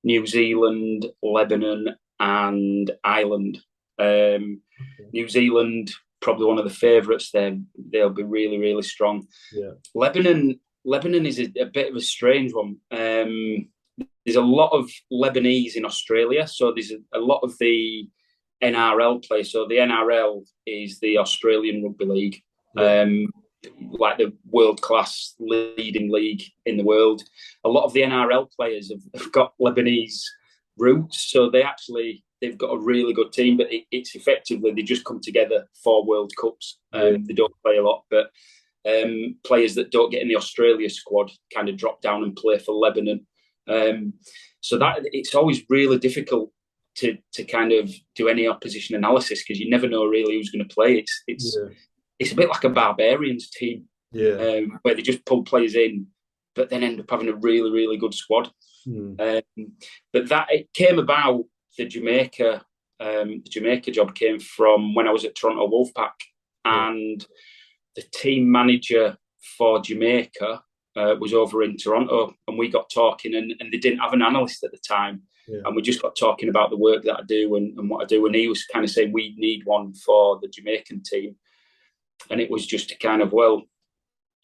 New Zealand, Lebanon, and Ireland. New Zealand, probably one of the favourites. They'll be really, really strong. Yeah. Lebanon is a bit of a strange one. There's a lot of Lebanese in Australia, so there's a lot of the NRL players. So the NRL is the Australian Rugby League, like the world-class leading league in the world. A lot of the NRL players have got Lebanese roots, so they've got a really good team, but it's effectively they just come together for World Cups. They don't play a lot, but players that don't get in the Australia squad kind of drop down and play for Lebanon. So that it's always really difficult to kind of do any opposition analysis because you never know really who's going to play. It's a bit like a Barbarians team, where they just pull players in, but then end up having a really, really good squad. But that it came about. The Jamaica job came from when I was at Toronto Wolfpack, and the team manager for Jamaica was over in Toronto, and we got talking, and they didn't have an analyst at the time, and we just got talking about the work that I do and what I do, and he was kind of saying we need one for the Jamaican team, and it was just to kind of, well,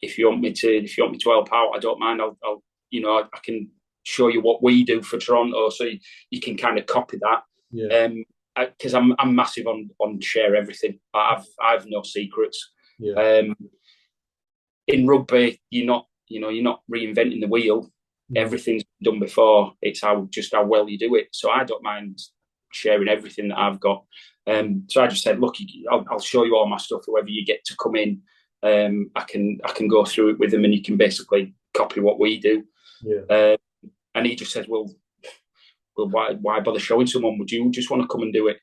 if you want me to help out, I don't mind. I'll I can show you what we do for Toronto, so you can kind of copy that. Because I'm massive on share everything. I've no secrets. In rugby, you're not reinventing the wheel. Everything's done before. It's how well you do it. So I don't mind sharing everything that I've got. So I just said, look, I'll show you all my stuff. Whoever you get to come in, I can go through it with them, and you can basically copy what we do. And he just said, well, why bother showing someone? Would you just want to come and do it?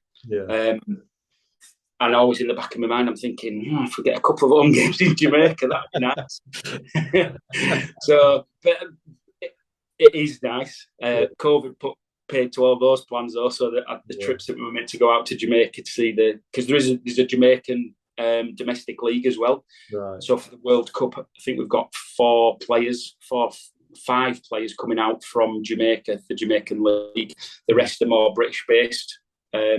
And always in the back of my mind, I'm thinking, if we get a couple of home games in Jamaica, that'd be nice. So, but it is nice. COVID paid to all those plans, though, so that the trips that we were meant to go out to Jamaica to see because there's a Jamaican domestic league as well. Right. So for the World Cup, I think we've got 5 players coming out from Jamaica, the Jamaican league. The rest are more British based. But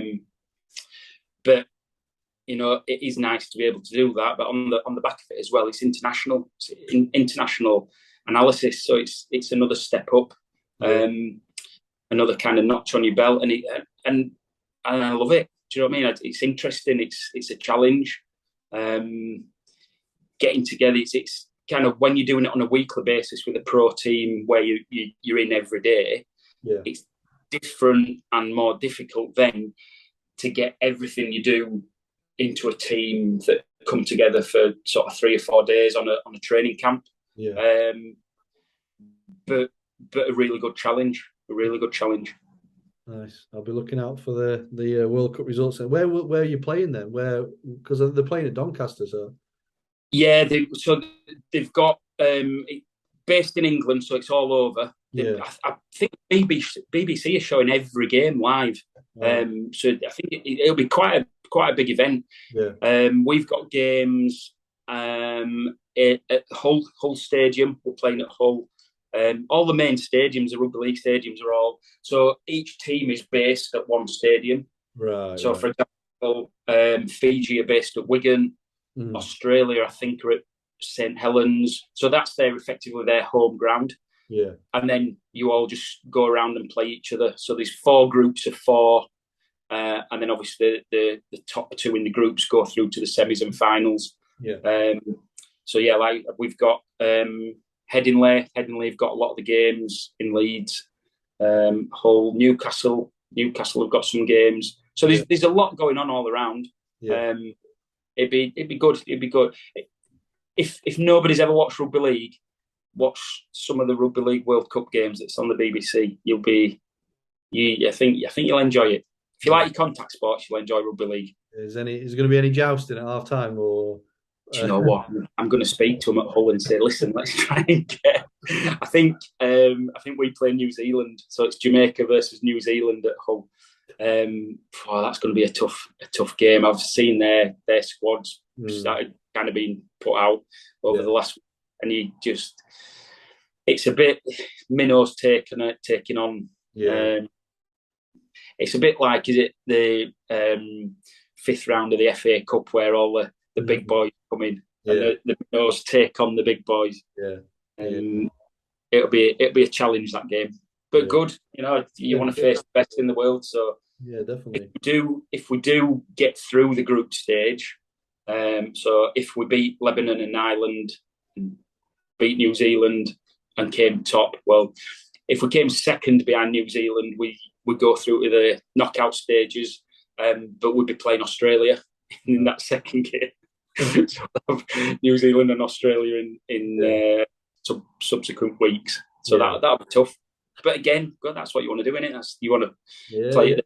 it is nice to be able to do that. But on the back of it as well, it's international. It's international analysis, so it's another step up, another kind of notch on your belt, and I love it. Do you know what I mean? It's interesting. It's a challenge. Getting together. It's kind of when you're doing it on a weekly basis with a pro team where you're in every day. It's different and more difficult then to get everything you do into a team that come together for sort of 3 or 4 days on a training camp. But a really good challenge. Nice. I'll be looking out for the World Cup results. Where are you playing then? Because they're playing at Doncaster, so. Yeah, they've got based in England, so it's all over. I think BBC is showing every game live. So I think it'll be quite a big event. We've got games at Hull Stadium. We're playing at Hull. All the main stadiums, the rugby league stadiums, are all. So each team is based at one stadium. Right. So for example, Fiji are based at Wigan. Australia, I think, are at St Helens. So that's effectively their home ground. And then you all just go around and play each other. So there's 4 groups of 4. And then obviously the top 2 in the groups go through to the semis and finals. So like we've got Headingley have got a lot of the games in Leeds. Hull, Newcastle have got some games. So there's a lot going on all around. It'd be good. If nobody's ever watched rugby league, watch some of the Rugby League World Cup games that's on the BBC. I think you'll enjoy it. If you like your contact sports, you'll enjoy rugby league. Is there going to be any jousting at half time, or? Do you know what? I'm going to speak to them at Hull and say, listen, let's try and get. I think we play New Zealand, so it's Jamaica versus New Zealand at Hull. That's going to be a tough game. I've seen their squads started kind of being put out over the last, and it's a bit minnows taking on. it's a bit like, is it the fifth round of the FA Cup where all the big boys come in and the minnows take on the big boys. It'll be a challenge, that game, but good. You know, you want to face the best in the world. So definitely. If we do get through the group stage, so if we beat Lebanon and Ireland, beat New Zealand, and came top, well, if we came second behind New Zealand, we go through to the knockout stages, but we'd be playing Australia in that second game. So New Zealand and Australia in subsequent weeks. So that'll be tough. But again, that's what you want to do, innit? You want to play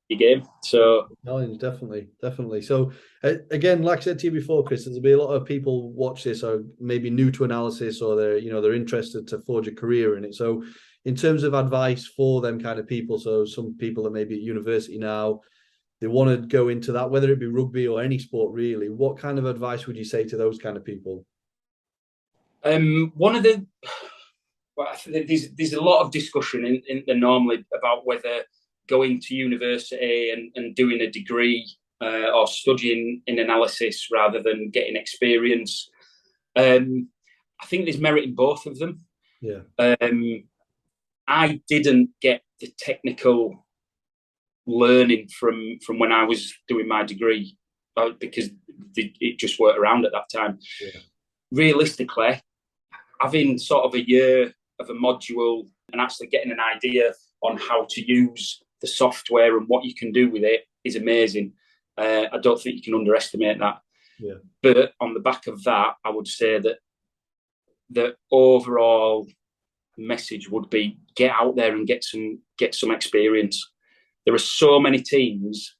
your game. So challenge, definitely. So again, like I said to you before, Chris, there's be a lot of people watch this or maybe new to analysis, or they're interested to forge a career in it. So in terms of advice for them kind of people, so some people that may be at university now, they want to go into that, whether it be rugby or any sport really, what kind of advice would you say to those kind of people? There's a lot of discussion in normally about whether going to university and doing a degree or studying in analysis rather than getting experience. I think there's merit in both of them. I didn't get the technical learning from when I was doing my degree because it just weren't around at that time. Realistically, having sort of a year of a module and actually getting an idea on how to use the software and what you can do with it is amazing. I don't think you can underestimate that. But on the back of that, I would say that the overall message would be get out there and get some experience. There are so many teams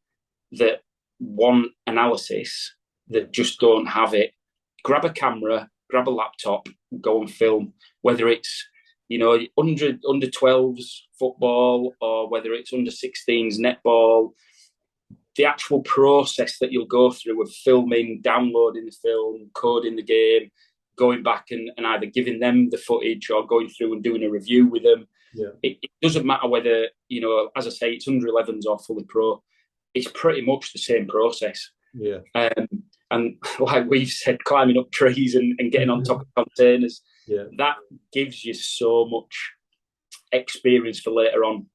that want analysis that just don't have it. Grab a camera, grab a laptop, go and film, whether it's under 12s football or whether it's under 16s netball. The actual process that you'll go through of filming, downloading the film, coding the game, going back and either giving them the footage or going through and doing a review with them. It doesn't matter whether, as I say, it's under 11s or fully pro. It's pretty much the same process. And like we've said, climbing up trees and getting on top of containers, that gives you so much experience for later on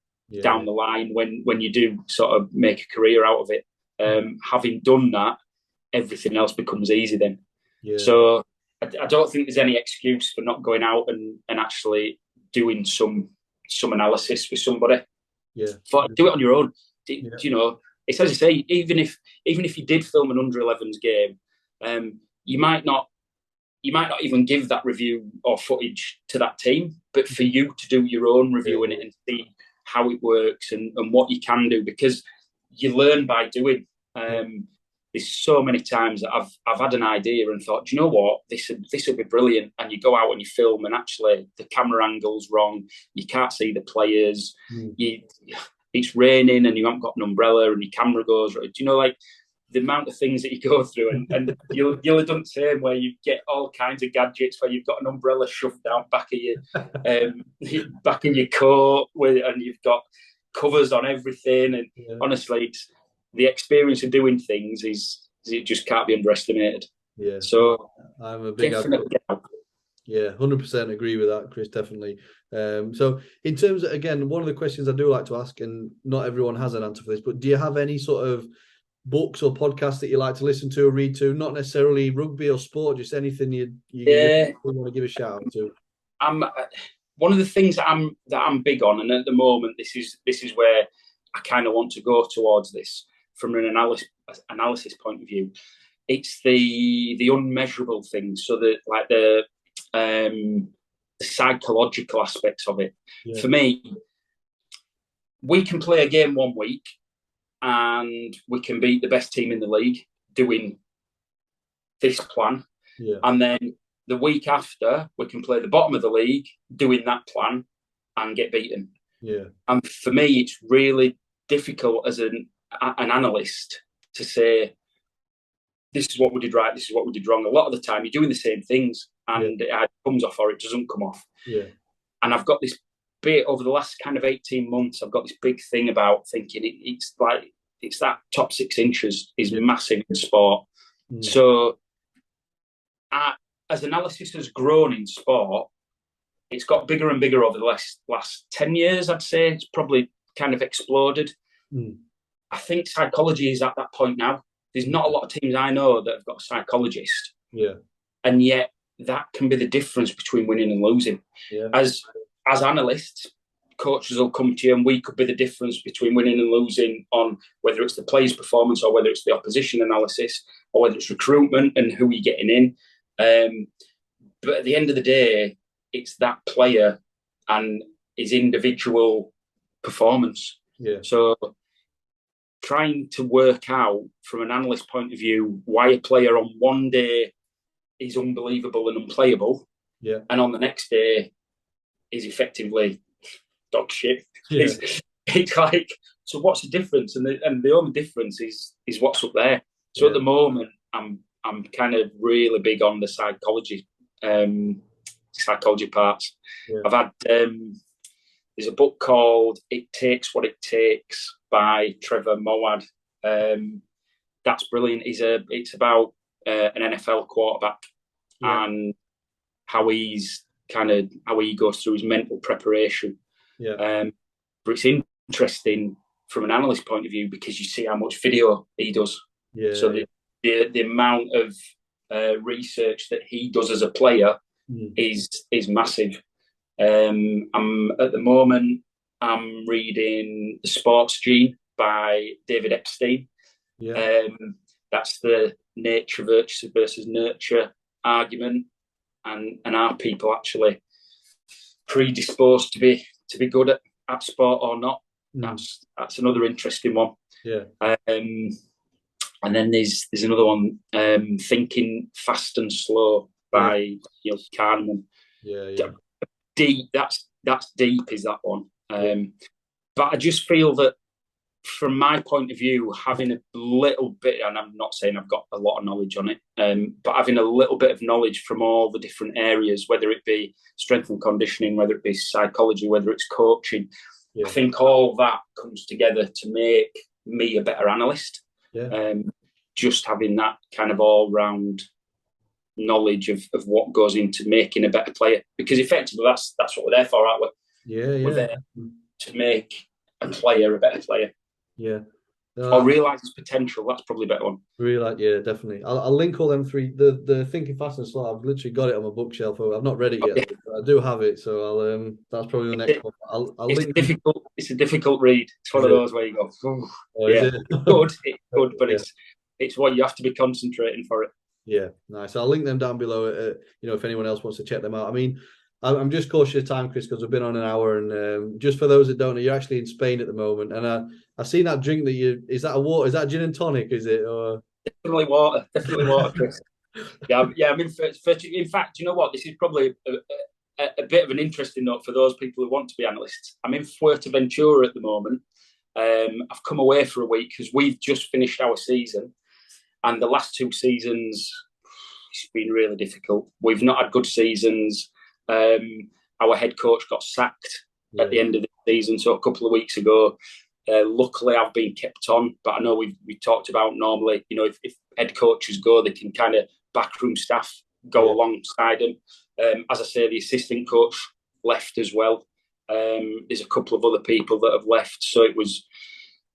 down the line when you do sort of make a career out of it. Having done that, everything else becomes easy then. So I don't think there's any excuse for not going out and actually doing some analysis with somebody. Do it on your own. It's as you say, even if you did film an under 11s game, you might not even give that review or footage to that team, but for you to do your own review in it and see how it works and what you can do, because you learn by doing. There's so many times that I've had an idea and thought, do you know what, this would be brilliant, and you go out and you film and actually the camera angle's wrong, you can't see the players, it's raining and you haven't got an umbrella and your camera goes right. Do you know, like the amount of things that you go through, and you'll have done the same where you get all kinds of gadgets where you've got an umbrella shoved down back of your back in your coat and you've got covers on everything, and honestly, it's the experience of doing things it just can't be underestimated. So I'm a big advocate. 100% agree with that, Chris, definitely. So in terms of, again, one of the questions I do like to ask, and not everyone has an answer for this, but do you have any sort of books or podcasts that you like to listen to or read to? Not necessarily rugby or sport, just anything you want to give a shout out to. One of the things that I'm big on, and at the moment this is where I kind of want to go towards this from an analysis point of view. It's the unmeasurable things, so the psychological aspects of it. For me, we can play a game one week and we can beat the best team in the league doing this plan, and then the week after we can play the bottom of the league doing that plan and get beaten. And for me, it's really difficult as an analyst to say, this is what we did right, this is what we did wrong. A lot of the time you're doing the same things and it either comes off or it doesn't come off. And I've got this be it over the last kind of 18 months, I've got this big thing about thinking it's that top 6 inches is massive in sport. So as analysis has grown in sport, it's got bigger and bigger over the last 10 years, I'd say. It's probably kind of exploded. I think psychology is at that point now. There's not a lot of teams I know that have got a psychologist. Yeah. And yet that can be the difference between winning and losing. Yeah. As analysts, coaches will come to you and we could be the difference between winning and losing on whether it's the player's performance or whether it's the opposition analysis or whether it's recruitment and who you're getting in. But at the end of the day, it's that player and his individual performance. Yeah. So trying to work out from an analyst point of view why a player on one day is unbelievable and unplayable, and on the next day is effectively dog shit. Yeah. It's like, so what's the difference? And the only difference is what's up there. So at the moment, I'm kind of really big on the psychology parts. Yeah. I've had there's a book called "It Takes What It Takes" by Trevor Moawad. That's brilliant. It's about an NFL quarterback and how he goes through his mental preparation. Yeah. But it's interesting from an analyst point of view because you see how much video he does. Yeah. So the amount of research that he does as a player is massive. At the moment I'm reading The Sports Gene by David Epstein. Yeah. That's the nature versus nurture argument, and are people actually predisposed to be good at sport or not? That's another interesting one. Yeah. And then there's another one, Thinking Fast and Slow by Kahneman. Yeah. Deep. That's deep. Is that one? But I just feel that, from my point of view, having a little bit, and I'm not saying I've got a lot of knowledge on it, but having a little bit of knowledge from all the different areas, whether it be strength and conditioning, whether it be psychology, whether it's coaching, I think all that comes together to make me a better analyst. Yeah. Just having that kind of all-round knowledge of what goes into making a better player, because effectively that's what we're there for, aren't we? We're there to make a player a better player. Or realise his potential. That's probably a better one. Definitely. I'll link all them three. The Thinking Fast and Slow, I've literally got it on my bookshelf. I've not read it yet, but I do have it. So I'll that's probably the next one. I'll link. It's a difficult read. It's one of those where you go, it's good, but it's what you have to be concentrating for it. Yeah, nice. I'll link them down below. If anyone else wants to check them out. I mean, I'm just cautious of time, Chris, because we've been on an hour, and just for those that don't know, you're actually in Spain at the moment, and I've seen that drink that is that a water? Is that gin and tonic? Is it? Or... Definitely water, Chris. I mean, in fact, you know what? This is probably a bit of an interesting note for those people who want to be analysts. I'm in Fuerteventura at the moment. I've come away for a week because we've just finished our season, and the last 2 seasons, it's been really difficult. We've not had good seasons. Our head coach got sacked at the end of the season, so a couple of weeks ago. Luckily, I've been kept on, but I know we talked about normally, if head coaches go, they can kind of backroom staff go alongside them. As I say, the assistant coach left as well. There's a couple of other people that have left, so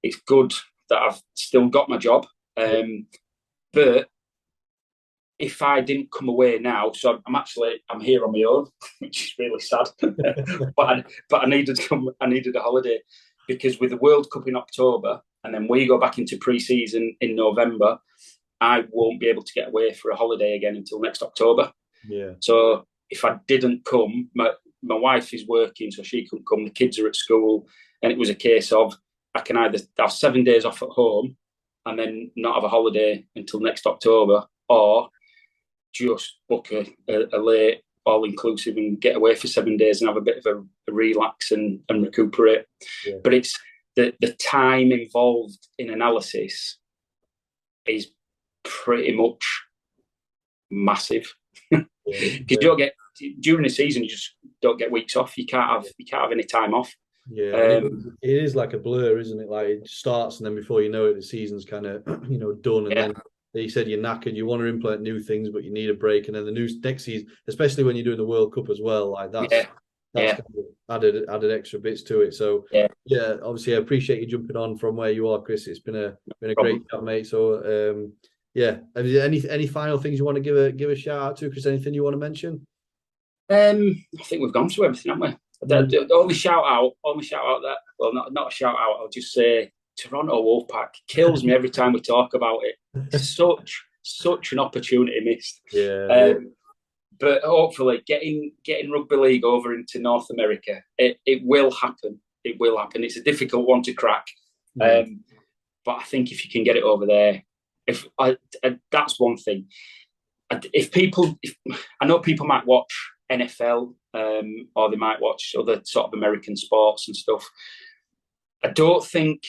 it's good that I've still got my job. But if I didn't come away now, so I'm here on my own, which is really sad. but I needed a holiday, because with the World Cup in October and then we go back into pre-season in November, I won't be able to get away for a holiday again until next October. Yeah. So if I didn't come, my wife is working, so she couldn't come. The kids are at school, and it was a case of I can either have 7 days off at home and then not have a holiday until next October, or just book a late all-inclusive and get away for 7 days and have a bit of a relax and recuperate. Yeah. But it's the time involved in analysis is pretty much massive. you don't get during the season. You just don't get weeks off. You can't have any time off. Yeah, it is like a blur, isn't it? Like it starts, and then before you know it, the season's kind of done, and then you said you're knackered. You want to implement new things, but you need a break, and then the next season, especially when you're doing the World Cup as well, like that's kind of added extra bits to it. So obviously I appreciate you jumping on from where you are, Chris. It's been a great chat, mate. So any final things you want to give a shout out to, Chris? Anything you want to mention? I think we've gone through everything, haven't we? The only shout out that, well, not a shout out, I'll just say Toronto Wolfpack kills me every time we talk about it. Such an opportunity missed. But hopefully getting rugby league over into North America, it will happen. It will happen. It's a difficult one to crack. But I think if you can get it over there, that's one thing. I know people might watch NFL or they might watch other sort of American sports and stuff. I don't think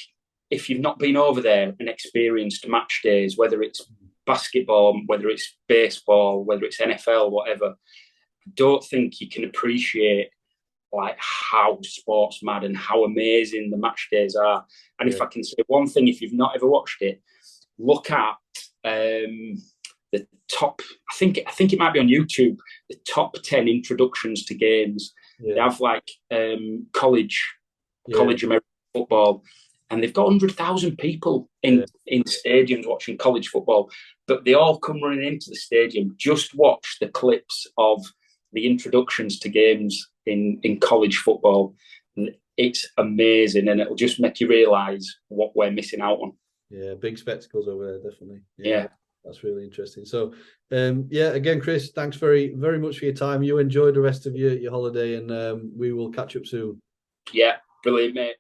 if you've not been over there and experienced match days, whether it's basketball, whether it's baseball, whether it's NFL, whatever, I don't think you can appreciate like how sports mad and how amazing the match days are. And if I can say one thing, if you've not ever watched it, look at the top, I think it might be on YouTube, the top 10 introductions to games. They have like college American football, and they've got 100,000 people in stadiums watching college football, but they all come running into the stadium. Just watch the clips of the introductions to games in college football. It's amazing, and it'll just make you realise what we're missing out on. Yeah, big spectacles over there, definitely. Yeah. That's really interesting. So, again, Chris, thanks very, very much for your time. You enjoy the rest of your holiday, and we will catch up soon. Yeah, brilliant, mate.